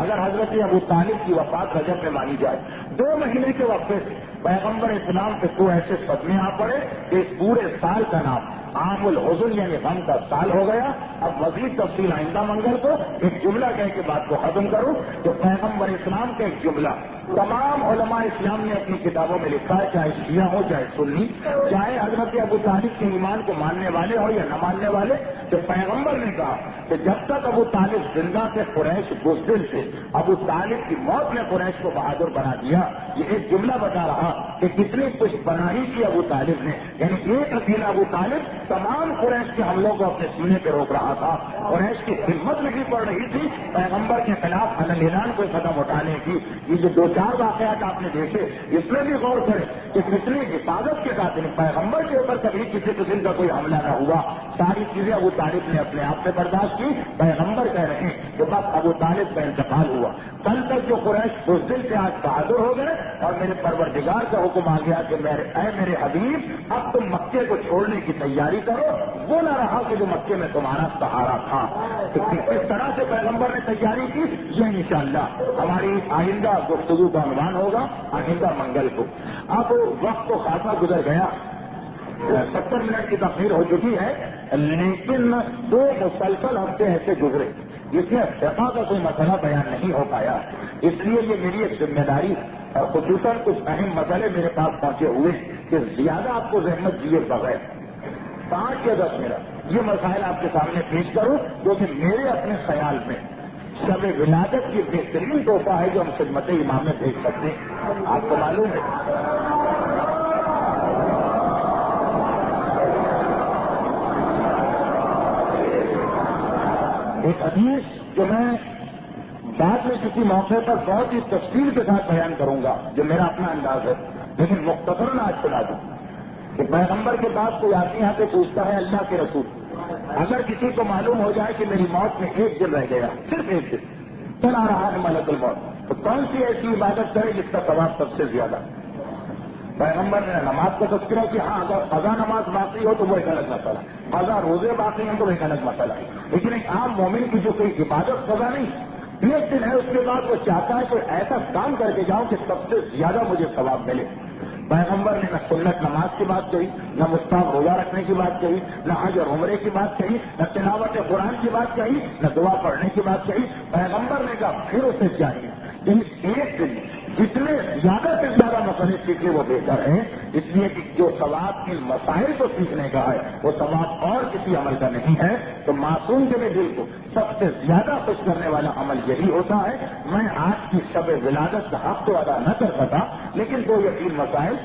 اگر حضرت ابو طالب کی وفات رجب میں مانی جائے، 2 مہینے کے وقفے سے پیغمبر اسلام پہ تو ایسے صدمے آ پڑے کہ اس پورے سال کا نام عام الحزن یعنی غم کا سال ہو گیا. اب مزید تفصیل آئندہ منگل کو ایک جملہ کہہ کے بات کو ختم کروں کہ پیغمبر اسلام کا ایک جملہ تمام علماء اسلام نے اپنی کتابوں میں لکھا ہے، چاہے شیعہ ہو چاہے سنی، چاہے حضرت ابو طالب کے ایمان کو ماننے والے ہو یا نہ ماننے والے، کہ پیغمبر نے کہا کہ جب تک ابو طالب زندہ تھے قریش بزدل تھے، ابو طالب کی موت نے قریش کو بہادر بنا دیا. یہ ایک جملہ بتا رہا کہ کتنی کچھ بنائی کی ابو طالب نے، یعنی ایک اکیلا ابو طالب تمام قریش کے حملوں کو اپنے سینے پہ روک رہا تھا. قریش کی ہمت نہیں پڑ رہی تھی پیغمبر کے خلاف اعلان کو قدم اٹھانے کی. یہ جو 2-4 واقعات آپ نے دیکھے اس میں بھی غور کریں کہ کتنی حفاظت کے ساتھ پیغمبر کے اوپر کبھی کسی قسم کا کوئی حملہ نہ ہوا. ساری چیزیں ابو طالب نے اپنے آپ سے برداشت کی. پیغمبر کہہ رہے ہیں کہ بس ابو طالب کا انتقال ہوا. کل تک جو قریش بزدل سے آج بہادر ہو گئے اور میرے پروردگار کا حکم آ گیا کہ اے میرے حبیب اب تم مکے کو چھوڑنے کی تیاری کرو. وہ نہ رہا کہ جو مکے میں تمہارا سہارا تھا. تو کس طرح سے پیغمبر نے تیاری کی یہ انشاءاللہ ہماری آئندہ گفتگو کا عنوان ہوگا آئندہ منگل کو. اب وقت تو خاصا گزر گیا، 70 منٹ کی تاخیر ہو چکی ہے، لیکن 2 مسلسل ہفتے ایسے گزرے جس میں فقہ کا کوئی مسئلہ بیان نہیں ہو پایا. اس لیے یہ میری ایک ذمہ داری اور خصوصاً کچھ اہم مسئلے میرے پاس پہنچے ہوئے کہ زیادہ آپ کو زحمت دیے بغیر 5 یا 10 منٹ یہ مسائل آپ کے سامنے پیش کروں، جو کہ میرے اپنے خیال میں شب ولادت کی بہترین تحفہ ہے جو ہم خدمت امام میں بھیج سکتے ہیں. آپ کو معلوم ہے ایک حدیث جو میں بعد میں کسی موقع پر بہت ہی تفصیل کے ساتھ بیان کروں گا، جو میرا اپنا انداز ہے، لیکن مختصراً آج سنا دوں کہ پیغمبر کے بعد کوئی آدمی یہاں پہ پوچھتا ہے اللہ کے رسول اگر کسی کو معلوم ہو جائے کہ میری موت میں 1 دن رہ گیا، صرف 1 دن چلا رہا ہے ملک الموت، تو کون سی ایسی عبادت کرے جس کا ثواب سب سے زیادہ؟ پیغمبر نے نماز کا تذکرہ کیا. ہاں اگر قضا نماز باقی ہو تو وہ ایک الگ مسئلہ، قضا روزے باقی ہیں تو ایک الگ مسئلہ ہے، لیکن ایک عام مومن کی جو کوئی عبادت قضا نہیں 1 دن ہے، اس کے بعد وہ چاہتا ہے کوئی ایسا کام کر کے جاؤں کہ سب سے زیادہ مجھے ثواب ملے. پیغمبر نے نہ سنت نماز کی بات کہی، نہ مستحب روزہ رکھنے کی بات کہی، نہ حج اور عمرے کی بات کہی، نہ تلاوت قرآن کی بات کہی، نہ دعا پڑھنے کی بات کہی. پیغمبر نے کہا پھر اسے چاہیے کہ 1 دن جتنے زیادہ سے زیادہ مسئلے سیکھے وہ بہتر ہے، اس لیے کہ جو ثواب ان مسائل کو سیکھنے کا ہے وہ ثواب اور کسی عمل کا نہیں ہے. تو معصوم کے دل کو سب سے زیادہ خوش کرنے والا عمل یہی ہوتا ہے. میں آج کی شب ولادت کا حق تو ادا نہ کر سکا، لیکن 2 یا 3 مسائل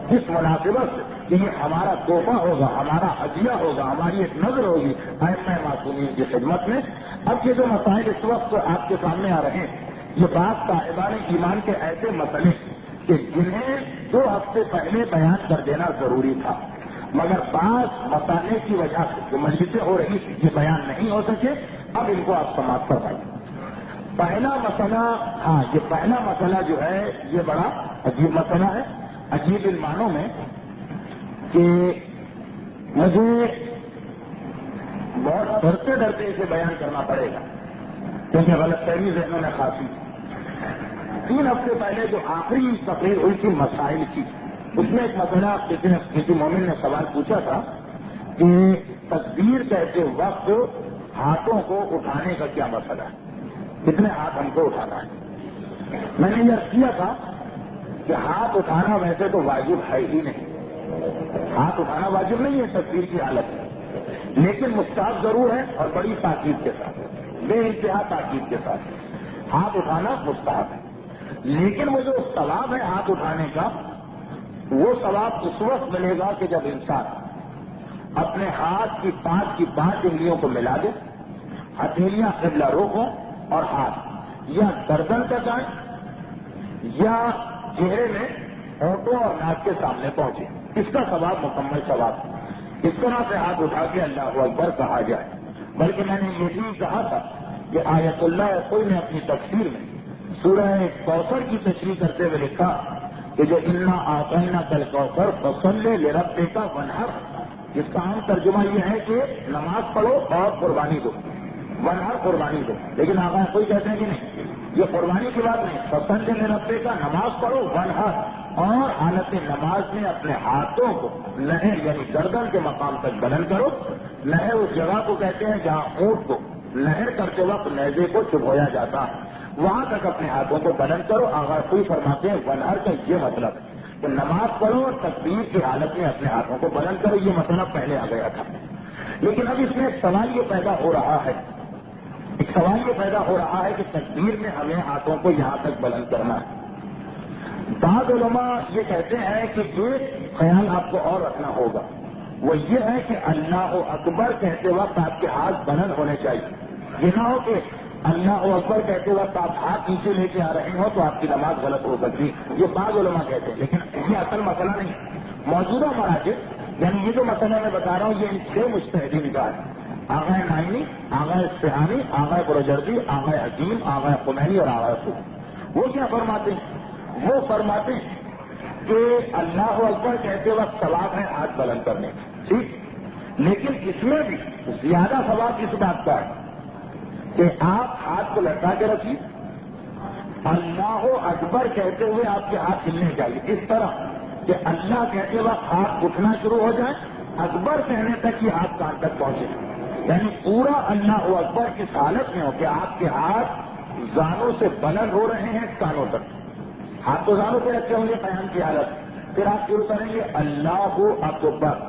اس مناسبت سے کہ یہ ہمارا تحفہ ہوگا، ہمارا ہدیہ ہوگا، ہماری ایک نظر ہوگی ایسے معصومین کی خدمت میں. اب یہ جو مسائل اس وقت آپ کے سامنے آ رہے ہیں یہ بات صاحبان ایمان کے ایسے مسئلے کہ جنہیں 2 ہفتے پہلے بیان کر دینا ضروری تھا، مگر بعض مسئلے کی وجہ سے جو مجلسیں ہو رہی یہ بیان نہیں ہو سکے. اب ان کو آپ سماعت کروائیں. پہلا مسئلہ، ہاں یہ پہلا مسئلہ جو ہے یہ بڑا عجیب مسئلہ ہے. عجیب ان معنوں میں کہ مجھے بہت ڈرتے اسے بیان کرنا پڑے گا کیونکہ غلط فہمی ذہنوں میں خاصی. 3 ہفتے پہلے جو آخری تقریر ہوئی تھی مسائل کی، اس میں ایک مسئلہ کسی مومن نے سوال پوچھا تھا کہ تکبیر کہتے وقت ہاتھوں کو اٹھانے کا کیا مسئلہ ہے، کتنے ہاتھ ہم کو اٹھانا ہے. میں نے یہ کیا تھا کہ ہاتھ اٹھانا ویسے تو واجب ہے ہی نہیں، ہاتھ اٹھانا واجب نہیں ہے تکبیر کی حالت میں، لیکن مستحب ضرور ہے اور بڑی تاکید کے ساتھ، بے انتہا تاکید کے ساتھ ہاتھ اٹھانا مستحب ہے۔ لیکن وہ جو ثواب ہے ہاتھ اٹھانے کا، وہ ثواب اس وقت ملے گا کہ جب انسان اپنے ہاتھ کی پانچ انگلیوں کو ملا دے، ہتھیلیاں قبلہ رخ ہوں اور ہاتھ یا گردن تک آئیں یا چہرے میں ہونٹوں اور ناک کے سامنے پہنچے، اس کا ثواب مکمل ثواب ہے۔ اس طرح سے ہاتھ اٹھا کے اللہ اکبر کہا جائے۔ بلکہ میں نے یہ بھی کہا تھا کہ آیت اللہ کوئی نے اپنی تفسیر میں سورہ کوثر کی تشریح کرتے ہوئے لکھا کہ جو انا آتینا کل کوثر فصلی لربک وانحر، اس کا عام ترجمہ یہ ہے کہ نماز پڑھو اور قربانی دو، وانحر قربانی دو، لیکن آقا کوئی کہتے ہیں کہ نہیں، یہ قربانی کی بات نہیں، فصلی لربک نماز پڑھو وانحر، اور حالت نماز میں اپنے ہاتھوں کو لہر یعنی گردن کے مقام تک بلند کرو۔ لہر اس جگہ کو کہتے ہیں جہاں اونٹ کو لہر کرتے وقت نیزے کو چبھویا جاتا ہے، وہاں تک اپنے ہاتھوں کو بلند کرو۔ آغا کوئی فرماتے ہیں ونہر کا یہ مطلب ہے کہ نماز پڑھو اور تکبیر کی حالت میں اپنے ہاتھوں کو بلند کرو، یہ مطلب پہلے آ گیا تھا۔ لیکن اب اس میں ایک سوال یہ پیدا ہو رہا ہے، کہ تکبیر میں ہمیں ہاتھوں کو یہاں تک بلند کرنا ہے۔ بعض علماء یہ کہتے ہیں کہ ایک خیال آپ کو اور رکھنا ہوگا، وہ یہ ہے کہ اللہ اکبر کہتے وقت آپ کے ہاتھ بلند ہونے چاہیے۔ یہ نہ ہو کہ اللہ اکبر کہتے وقت آپ ہاتھ نیچے لے کے آ رہے ہو تو آپ کی نماز غلط ہو سکتی، یہ بعض علماء کہتے ہیں، لیکن یہ اصل مسئلہ نہیں ہے۔ موجودہ مراجع یعنی یہ جو مسئلہ میں بتا رہا ہوں یہ ان 6 مجتہدین کا ہے، آغا نائمی، آغا اصفہانی، آغا برجردی، آغا حکیم، آغا خمینی اور آغا خود۔ وہ کیا فرماتے ہیں؟ وہ فرماتے ہیں کہ اللہ اکبر کہتے وقت ثواب ہے ہاتھ بلند کرنے کا، ٹھیک، لیکن اس میں بھی زیادہ ثواب اس بات کا ہے کہ آپ ہاتھ کو لٹکا کے رکھیے، اللہ اکبر کہتے ہوئے آپ کے ہاتھ ہلنے چاہیے، اس طرح کہ اللہ کہتے وقت ہاتھ اٹھنا شروع ہو جائے، اکبر کہنے تک یہ ہاتھ کان تک پہنچے، یعنی پورا اللہ اکبر اس حالت میں ہو کہ آپ کے ہاتھ زانوں سے بلند ہو رہے ہیں کانوں تک، ہاتھ تو زانوں پہ رکھے ہوں گے قیام کی حالت، پھر آپ شروع کریں گے اللہ اکبر،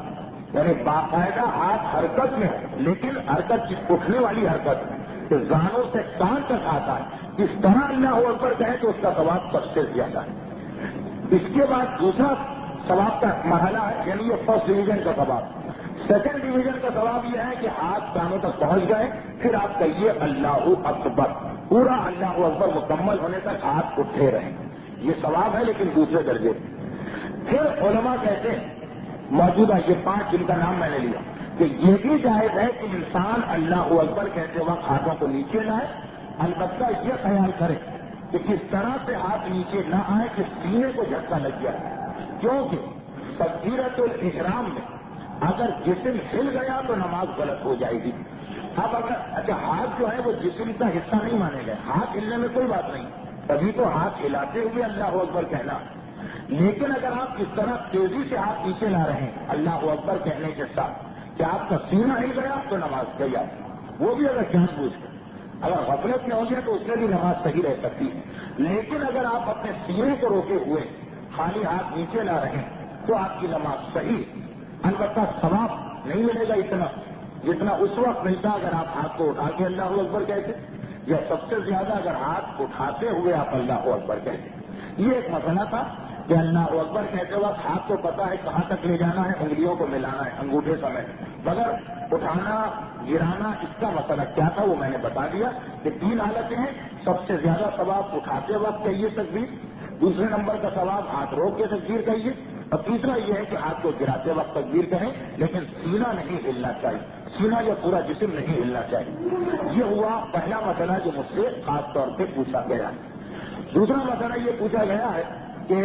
یعنی باقاعدہ ہاتھ حرکت میں ہو، لیکن حرکت اٹھنے والی حرکت کہ زانوں سے کان تک آتا ہے، اس طرح اللہ اکبر کہے تو اس کا ثواب سب سے زیادہ ہے۔ اس کے بعد دوسرا ثواب کا مرحلہ ہے، یعنی یہ فرسٹ ڈویژن کا ثواب۔ سیکنڈ ڈویژن کا ثواب یہ ہے کہ ہاتھ کانوں تک پہنچ گئے، پھر آپ کہیے اللہ اکبر، پورا اللہ اکبر مکمل ہونے تک ہاتھ اٹھے رہیں، یہ ثواب ہے لیکن دوسرے درجے۔ پھر علماء کہتے ہیں موجودہ یہ 5 جن کا نام میں نے لیا کہ یہ بھی جائز ہے کہ انسان اللہ اکبر کہتے وقت ہاتھوں کو نیچے لائے، البتہ یہ خیال کرے کہ اس طرح سے ہاتھ نیچے نہ آئے کہ سینے کو جھٹکا لگ جائے، کیونکہ تکبیرۃ الاحرام میں اگر جسم ہل گیا تو نماز غلط ہو جائے گی۔ اب اگر ہاتھ جو ہے وہ جسم کا حصہ نہیں مانے گئے، ہاتھ ہلنے میں کوئی بات نہیں، تبھی تو ہاتھ ہلاتے ہوئے اللہ اکبر کہنا، لیکن اگر آپ اس طرح تیزی سے ہاتھ نیچے لا رہے ہیں اللہ اکبر کہنے کے ساتھ کہ آپ کا سینہ ہل گیا تو نماز گئی آپ، وہ بھی اگر جان بوجھ کر، اگر غفلت میں ہو گیا تو اس میں بھی نماز صحیح رہ سکتی ہے، لیکن اگر آپ اپنے سینے کو روکے ہوئے خالی ہاتھ نیچے لا رہے ہیں تو آپ کی نماز صحیح، البتہ ثواب نہیں ملے گا اتنا جتنا اس وقت ملتا اگر آپ ہاتھ کو اٹھا کے اللہ اکبر کہتے، یا سب سے زیادہ اگر ہاتھ اٹھاتے ہوئے آپ اللہ اکبر کہتے۔ یہ ایک مسئلہ تھا کہ اللہ اکبر کہتے وقت ہاتھ کو پتا ہے کہاں تک لے جانا ہے، انگلیوں کو ملانا ہے انگوٹھے سمیت، مگر اٹھانا گرانا اس کا مسئلہ کیا تھا وہ میں نے بتا دیا کہ 3 حالتیں ہیں، سب سے زیادہ ثواب اٹھاتے وقت کہیے تکبیر، دوسرے نمبر کا ثواب ہاتھ روک کے تکبیر کہیے، اور تیسرا یہ ہے کہ ہاتھ کو گراتے وقت تکبیر کہیں لیکن سینہ نہیں ہلنا چاہیے، سینہ یا پورا جسم نہیں ہلنا چاہیے۔ یہ ہوا پہلا مسئلہ جو مجھ سے خاص طور پہ پوچھا گیا ہے۔ دوسرا مسئلہ یہ پوچھا گیا ہے کہ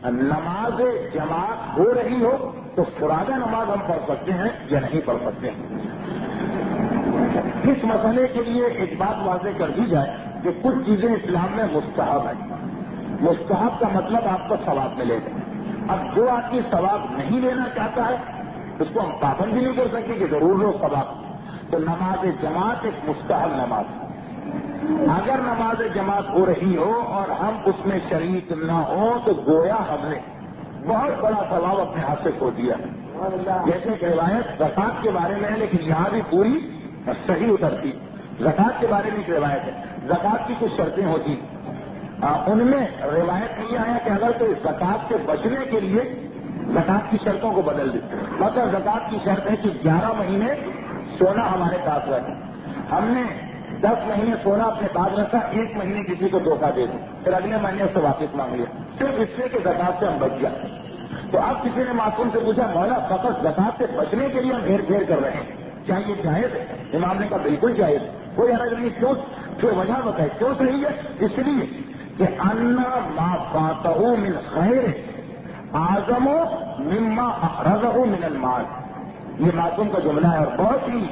نماز جماعت ہو رہی ہو تو فرادہ نماز ہم پڑھ سکتے ہیں یا نہیں پڑھ سکتے ہیں۔ اس مسئلے کے لیے ایک بات واضح کر دی جائے کہ کچھ چیزیں اسلام میں مستحب ہیں، مستحب کا مطلب آپ کو ثواب ملے گا۔ اب جو آدمی ثواب نہیں لینا چاہتا ہے اس کو ہم پابند بھی نہیں کر سکتے کہ ضرور لو ثواب، تو نماز جماعت ایک مستحب نماز ہے، اگر نماز جماعت ہو رہی ہو اور ہم اس میں شریک نہ ہو تو گویا ہم نے بہت بڑا ثواب اپنے ہاتھ سے کھو دیا. جیسے کہ روایت زکات کے بارے میں ہے لیکن یہاں بھی پوری صحیح اترتی. زکات کے بارے میں ایک روایت ہے. زکات کی کچھ شرطیں ہوتی ان میں روایت نہیں آیا کہ اگر کوئی زکات سے بچنے کے لیے زکات کی شرطوں کو بدل دے. مطلب زکات کی شرط ہے کہ 11 مہینے سونا ہمارے پاس رکھے. ہم نے 10 مہینے سونا اپنے پاس رکھا, 1 مہینے کسی کو دھوکہ دے دیا, پھر اگلے مہینے اس سے واپس مانگ لیا, صرف اس سے کہ زکات سے ہم بچ گئے. تو اب کسی نے معصوم سے پوچھا مولا فقط زکات سے بچنے کے لیے ہم ہیر پھیر کر رہے ہیں, کیا یہ جائز ہے؟ امام نے کہا بالکل جائز, کوئی حرج نہیں. کیوں؟ پھر وجہ بتائے کیوں صحیح ہے. اس لیے کہ انا ما فاتہ من خیر اعظم مما اخرجہ من المال. یہ معصوم کا جملہ ہے اور بہت ہی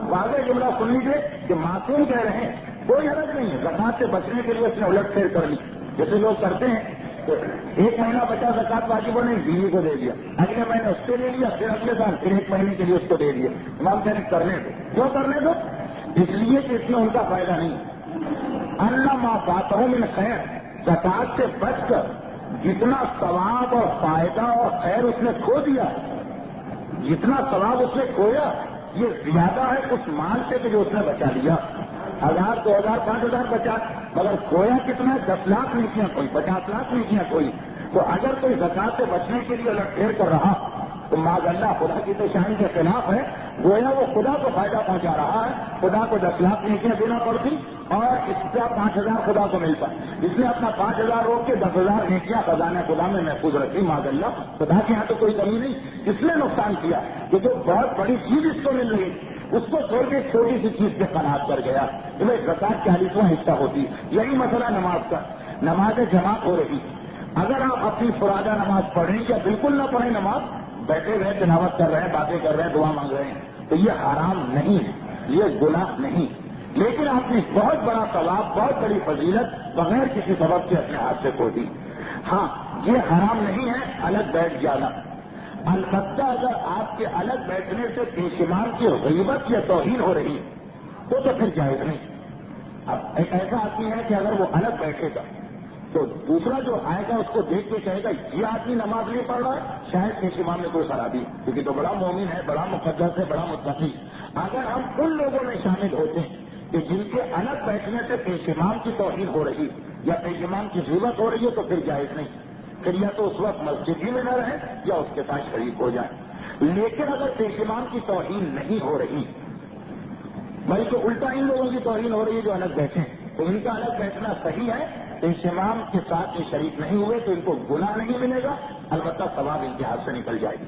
واضح جملہ سن لیجیے کہ معصوم کہہ رہے ہیں کوئی حرج نہیں ہے. زکات سے بچنے کے لیے اس نے الٹ پھیر کر لی, جیسے لوگ کرتے ہیں. تو 1 مہینہ بچا زکات واجب نے بیوی کو دے دیا, اگلے مہینے اس سے لے لیا, پھر اگلے سال پھر 1 مہینے کے لیے اس کو دے دیا. امام کہہ رہے کرنے دو. کیوں کرنے دو؟ اس لیے کہ اس میں ان کا فائدہ نہیں. اللہ ما فاتہ من خیر, زکات سے بچ کر جتنا ثواب اور فائدہ اور خیر اس نے کھو دیا, جتنا ثواب اس نے کھویا یہ زیادہ ہے اس مال سے کہ جو اس نے بچا لیا. 1000, 2000, 5000 بچا, مگر کھویا کتنا ہے؟ 10 لاکھ نہیں کیا کوئی, 50 لاکھ نہیں کیا کوئی. تو اگر کوئی زکات سے بچنے کے لیے الٹ پھیر کر رہا تو معاذ اللہ خدا کی تو شان کے خلاف ہے. گویا وہ خدا کو فائدہ پہنچا رہا ہے. خدا کو 10 لاکھ نیکیاں دینا پڑتی اور اس کا 5000 خدا کو ملتا. اس نے اپنا 5000 روک کے 10,000 نیکیاں خزانہ خدا میں محفوظ رکھی. معاذ اللہ خدا کے یہاں تو کوئی کمی نہیں. اس نے نقصان کیا کہ جو بہت بڑی چیز اس کو مل رہی اس کو چھوڑ کے چھوٹی سی چیز پہ قناعت کر گیا. زکات 40واں حصہ ہوتی. یہی مسئلہ نماز کا. نماز جماعت ہو رہی, اگر آپ اپنی فرادہ نماز پڑھیں یا بالکل نہ پڑھیں, نماز بیٹھے ہوئے تلاوت کر رہے ہیں, باتیں کر رہے ہیں, دعا مانگ رہے ہیں, تو یہ حرام نہیں ہے, یہ گناہ نہیں. لیکن آپ نے بہت بڑا ثواب, بہت بڑی فضیلت بغیر کسی سبب کے اپنے ہاتھ سے کھو دی. ہاں یہ حرام نہیں ہے الگ بیٹھ جانا. البتہ اگر آپ کے الگ بیٹھنے سے پیشمان کی غیبت یا توہین ہو رہی تو پھر جائز نہیں. اب ایک ایسا آدمی ہے کہ اگر وہ الگ بیٹھے گا تو دوسرا جو آئے گا اس کو دیکھ کے کہے گا یہ آدمی نماز نہیں پڑھ رہا ہے, شاید پیشمان میں کوئی خرابی, کیونکہ تو بڑا مومن ہے, بڑا مقدس ہے, بڑا متقی. اگر ہم ان لوگوں میں شامل ہوتے ہیں کہ جن کے الگ بیٹھنے سے پیشمان کی توہین ہو رہی یا پیشمان کی غیبت ہو رہی ہے تو پھر جائز نہیں. پھر یا تو اس وقت مسجد ہی میں نہ رہے یا اس کے ساتھ شریک ہو جائے. لیکن اگر پیشمان کی توہین نہیں ہو رہی بلکہ الٹا ان لوگوں کی توہین ہو رہی ہے جو الگ بیٹھے ہیں, تو ان کا الگ بیٹھنا صحیح ہے. پیشمان کے ساتھ یہ شریک نہیں ہوئے تو ان کو گناہ نہیں ملے گا, البتہ ثواب ان کے ہاتھ سے نکل جائے گی.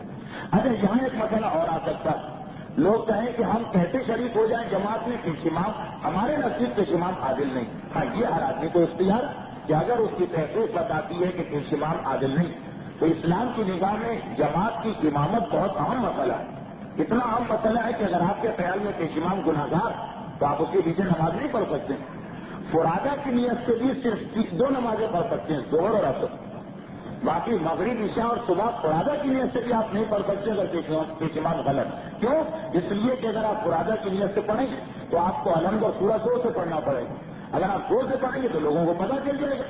اچھا یہاں ایک مسئلہ اور آ سکتا ہے. لوگ کہیں کہ ہم کیسے شریک ہو جائیں جماعت میں, پیشمان ہمارے نزدیک پیشمان عادل نہیں. ہاں یہ ہر آدمی کو اختیار کہ اگر اس کی تحقیق بتاتی ہے کہ پیشمان عادل نہیں تو اسلام کی نگاہ میں جماعت کی امامت بہت اہم مسئلہ ہے. اتنا اہم مسئلہ ہے کہ اگر آپ کے خیال میں پیشمان گناہگار تو آپ اس کے پیچھے نماز نہیں پڑھ سکتے. فرادہ کی نیت سے بھی صرف 2 نمازیں پڑھ سکتے ہیں, ظہر اور عصر. باقی مغرب, عشاء اور صبح فرادہ کی نیت سے بھی آپ نہیں پڑھ سکتے اگر پیشمان غلط. کیوں؟ اس لیے کہ اگر آپ فرادہ کی نیت سے پڑھیں گے تو آپ کو الحمد اور سورہ 2 سے پڑھنا پڑے گا. اگر آپ 2 سے پڑھیں گے تو لوگوں کو پتہ چل جائے گا.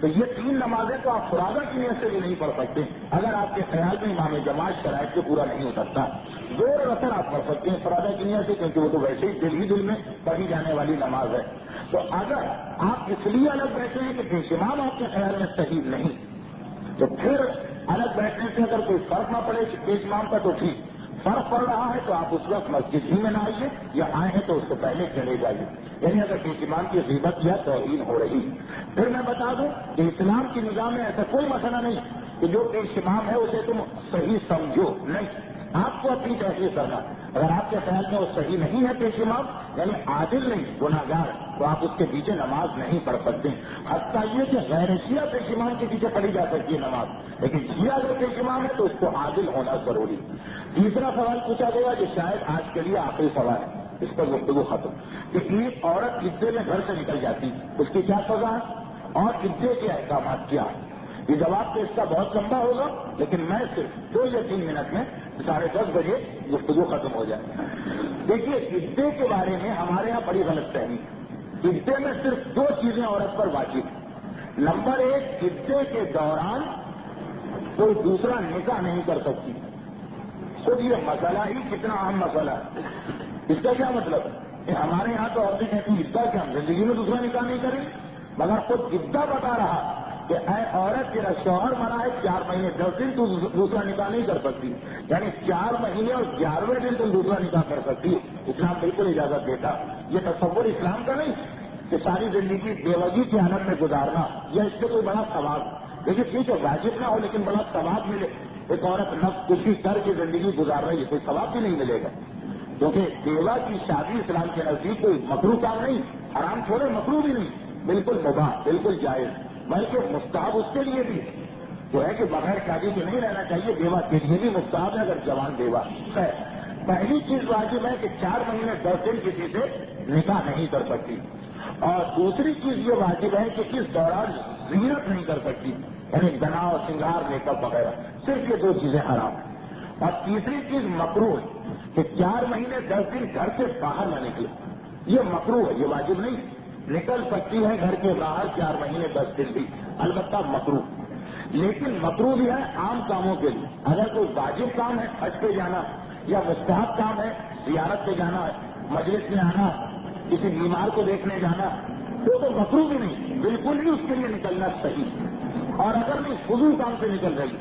تو یہ 3 نمازیں تو آپ فرادہ کی نیت سے بھی نہیں پڑھ سکتے اگر آپ کے خیال میں امام جماعت شرائط سے پورا نہیں ہو سکتا. ظہر اور عصر آپ پڑھ سکتے ہیں فرادہ کی نیت سے, کیونکہ وہ تو ویسے ہی دل میں پڑھی جانے والی نماز ہے. تو اگر آپ اس لیے الگ بیٹھے ہیں کہ پیشمان آپ کے خیال میں صحیح نہیں تو پھر الگ بیٹھنے سے اگر کوئی فرق نہ پڑے پیشمان کا تو ٹھیک. فرق پڑ رہا ہے تو آپ اس وقت مسجد ہی میں نہ آئیے, یا آئے ہیں تو اس سے پہلے چلے جائیے. یعنی اگر پیشمان کی غیبت یا توہین ہو رہی. پھر میں بتا دوں کہ اسلام کی نگاہ میں ایسا کوئی مسئلہ نہیں کہ جو پیشمان ہے اسے تم صحیح سمجھو, نہیں. آپ کو اپنی تحقیق کرنا. اگر آپ کے خیال میں وہ صحیح نہیں ہے پیشمان یعنی عادل نہیں, گناہگار, تو آپ اس کے پیچھے نماز نہیں پڑھ سکتے. حتیٰ یہ کہ غیر شیعہ پیشمان کے پیچھے پڑھی جا سکتی ہے نماز, لیکن شیعہ اگر پیشمان ہے تو اس کو عادل ہونا ضروری. تیسرا سوال پوچھا گیا جو شاید آج کے لیے آخری سوال ہے, اس پر گفتگو ختم, کہ ایک عورت عدے میں گھر سے نکل جاتی اس کی کیا سزا ہے اور عدے کے احکامات کیا ہیں. یہ جواب تو اس کا بہت لمبا ہوگا لیکن میں صرف 2 یا 3 منٹ میں 10:30 بجے گفتگو ختم ہو جائے. دیکھیے عدے کے بارے میں ہمارے یہاں بڑی غلط فہمی ہے. عدے میں صرف 2 چیزیں عورت پر واجب ہیں۔ نمبر 1، عدے کے دوران کوئی دوسرا نکاح نہیں کر سکتی۔ خود یہ مسئلہ ہی کتنا اہم مسئلہ ہے۔ اس کا کیا مطلب ہے کہ ہمارے یہاں تو عورتیں کہتی ہیں عدہ کیا، ہم زندگی میں دوسرا نکاح نہیں کریں، مگر خود عدہ بتا رہا کہ اے عورت تیرا شوہر مرا ہے 4 مہینے 10 دن تو دوسرا نکاح نہیں کر سکتی، یعنی 4 مہینے اور 11ویں دن تم دوسرا نکاح کر سکتی۔ اسلام بالکل اجازت دیتا۔ یہ تصور اسلام کا نہیں کہ ساری زندگی بیوگی کی حالت میں گزارنا، یا اس سے کوئی بڑا ثواب، لیکن ٹھیک ہے واجب نہ ہو لیکن بڑا ثواب ملے۔ ایک عورت نفس کشی کر کے زندگی گزار رہی ہے، کوئی ثواب بھی نہیں ملے گا، کیونکہ بیوہ کی شادی اسلام کے نزدیک کوئی مکروہ کام نہیں، حرام چھوڑے مکروہ بھی نہیں، بالکل مباح، بالکل جائز، بلکہ مستحب اس کے لیے بھی جو ہے کہ بغیر شادی کے نہیں رہنا چاہیے، بیوہ کے لیے بھی مستحب ہے اگر جوان بیوہ ہے۔ پہلی چیز واجب ہے کہ 4 مہینے 10 دن کسی سے نکاح نہیں کر سکتی، اور دوسری چیز یہ واجب ہے کہ اس دوران زینت نہیں کر سکتی، یعنی گنا اور سنگار میک اپ وغیرہ، صرف یہ 2 چیزیں حرام ہیں۔ اور تیسری چیز مکروہ ہے کہ 4 مہینے 10 دن گھر سے باہر نہ نکلے، یہ مکروہ ہے، یہ واجب نہیں، نکل سکتی ہے گھر کے باہر 4 مہینے 10 دن بھی، البتہ مکروہ۔ لیکن مکروہ بھی ہے عام کاموں کے لیے، اگر کوئی واجب کام ہے حج پہ جانا، یا مستحب کام ہے زیارت پہ جانا، مجلس میں آنا، کسی بیمار کو دیکھنے جانا، تو مکروہ بھی نہیں، بالکل بھی اس کے لیے نکلنا صحیح۔ اور اگر نہیں فضول کام سے نکل رہی،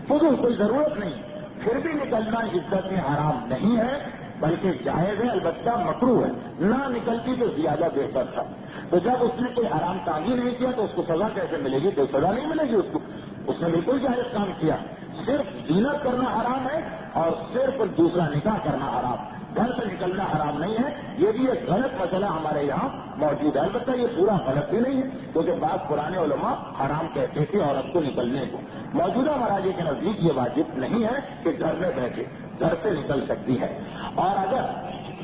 فضول کوئی ضرورت نہیں، پھر بھی نکلنا عزت میں حرام نہیں ہے بلکہ جائز ہے، البتہ مکروہ ہے، نہ نکلتی تو زیادہ بہتر تھا۔ تو جب اس نے کوئی حرام کام ہی نہیں کیا تو اس کو سزا کیسے ملے گی؟ کوئی سزا نہیں ملے گی اس کو، اس نے بالکل جائز کام کیا۔ صرف زینت کرنا حرام ہے اور صرف دوسرا نکاح کرنا حرام، گھر سے نکلنا حرام نہیں ہے۔ یہ بھی ایک غلط مسئلہ ہمارے یہاں موجود ہے، البتہ یہ پورا غلط بھی نہیں ہے، کیونکہ بعض پرانے علماء حرام کہتے تھے عورت کو نکلنے کو۔ موجودہ مراجع کے نزدیک یہ واجب نہیں ہے کہ گھر میں بیٹھے، گھر سے نکل سکتی ہے۔ اور اگر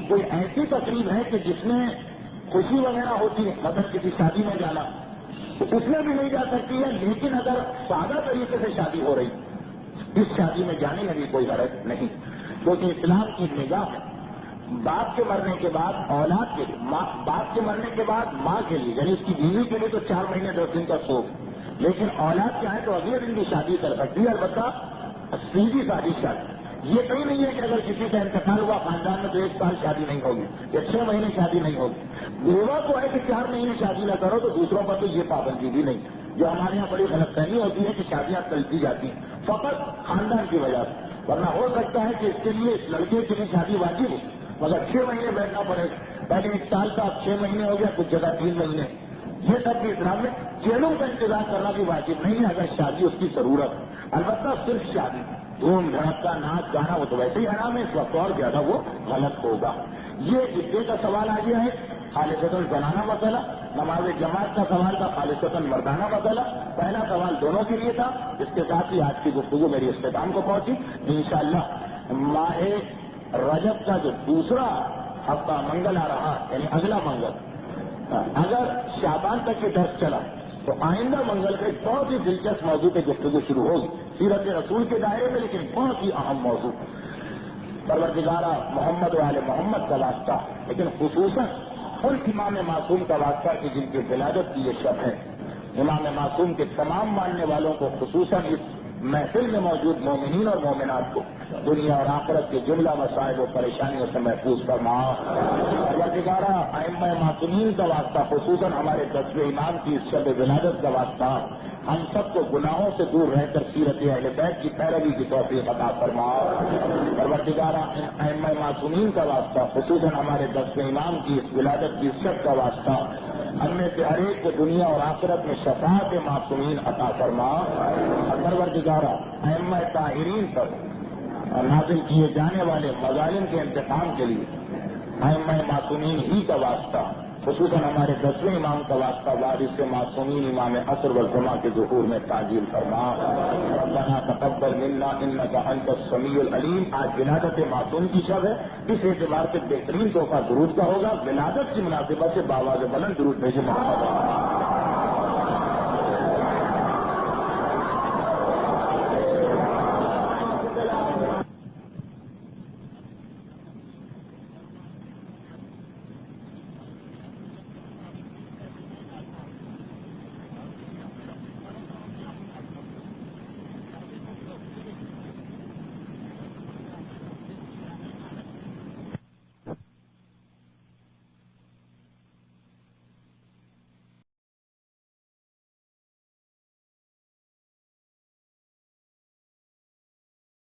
کوئی ایسی تقریب ہے کہ جس میں خوشی وغیرہ ہوتی ہے، مطلب کسی شادی میں جانا، تو اس میں بھی نہیں جا سکتی ہے، لیکن اگر سادہ طریقے سے شادی ہو رہی اس شادی میں جانے میں بھی کوئی حرج نہیں، کیونکہ اسلام کی نگاہ ہے باپ کے مرنے کے بعد اولاد کے لیے، باپ کے مرنے کے بعد ماں کے لیے، یعنی اس کی بیوی کے لیے تو 4 مہینے 10 دن کا سوگ، لیکن اولاد چاہے تو اگلے دن بھی شادی کر سکتی ہے، البتہ سیدھی شادی۔ یہ کہیں نہیں ہے کہ اگر کسی کا انتقال ہوا خاندان میں تو 1 سال شادی نہیں ہوگی یا 6 مہینے شادی نہیں ہوگی۔ بیوہ کو ہے کہ 4 مہینے شادی نہ کرو، تو دوسروں پر تو یہ پابندی بھی نہیں، جو ہمارے یہاں بڑی غلط فہمی ہوتی ہے کہ شادیاں ٹلتی جاتی ہیں فقط خاندان کی وجہ سے، ورنہ ہو سکتا ہے کہ اس کے لیے اس لڑکے کے لیے شادی واجب ہو مگر 6 مہینے بیٹھنا پڑے، پہلے 1 سال کا 6 مہینے ہو گیا، کچھ جگہ 3 مہینے۔ یہ سب بھی اسلام میں چیلوں کا انتظار کرنا بھی واجب نہیں ہے اگر شادی اس کی ضرورت ہے، البتہ صرف شادی، دھوم دھڑکا ناچ گانا وہ تو ویسے ہی حرام ہے، اس وقت اور زیادہ وہ غلط ہوگا۔ یہ عدے کا سوال آ گیا ہے، خالصتاً زنانہ مسئلہ، نماز جماعت کا سوال تھا، خالصتاً مردانہ مسئلہ۔ پہلا سوال دونوں کے لیے تھا، اس کے ساتھ ہی آج کی گفتگو میری اختتام کو پہنچی۔ انشاءاللہ ماہ رجب کا جو دوسرا ہفتہ منگل آ رہا، یعنی اگلا منگل، اگر شعبان تک یہ درس چلا تو آئندہ منگل کا ایک بہت ہی دلچسپ موضوع پہ گفتگو شروع ہوگی، سیرت رسول کے دائرے میں، لیکن بہت ہی اہم موضوع، پروردگارہ محمد و آل محمد کا واسطہ، لیکن خصوصاً ان امام معصوم کا واسطہ کہ جن کی ولادت کی یہ شب ہے۔ امام معصوم کے تمام ماننے والوں کو، خصوصاً اس محفل میں موجود مومنین اور مومنات کو دنیا اور آخرت کے جملہ مسائل و پریشانیوں سے محفوظ فرما۔ پروردگارہ ائمہ معصومین کا واسطہ، خصوصاً ہمارے 10ویں امام کی اس شب ولادت کا واسطہ، ہم سب کو گناہوں سے دور رہ کر سیرت اہل بیت کی پیروی کی توفیق عطا فرما۔ پروردگارہ ائمہ معصومین کا واسطہ، خصوصاً ہمارے 10ویں امام کی اس ولادت کی اس شب کا واسطہ، ہم میں سے ہر ایک کو دنیا اور آخرت میں شفاعت معصومین عطا فرما۔ پروردگارہ ائمہ طاہرین پر نازل کیے جانے والے مظالم کے انتقام کے لیے ائمہ معصومین ہی کا واسطہ، خصوصاً ہمارے 10ویں امام کا واسطہ، وارث معصومین امام عصر والزمان کے ظہور میں تعجیل فرما۔ ربنا تقبل منا انک انت السمیع العلیم۔ آج ولادت معصوم کی شب ہے، اس اعتبار سے بہترین تحفہ درود کا ہوگا۔ ولادت کی مناسبت سے باواز بلند درود بھیجے محمد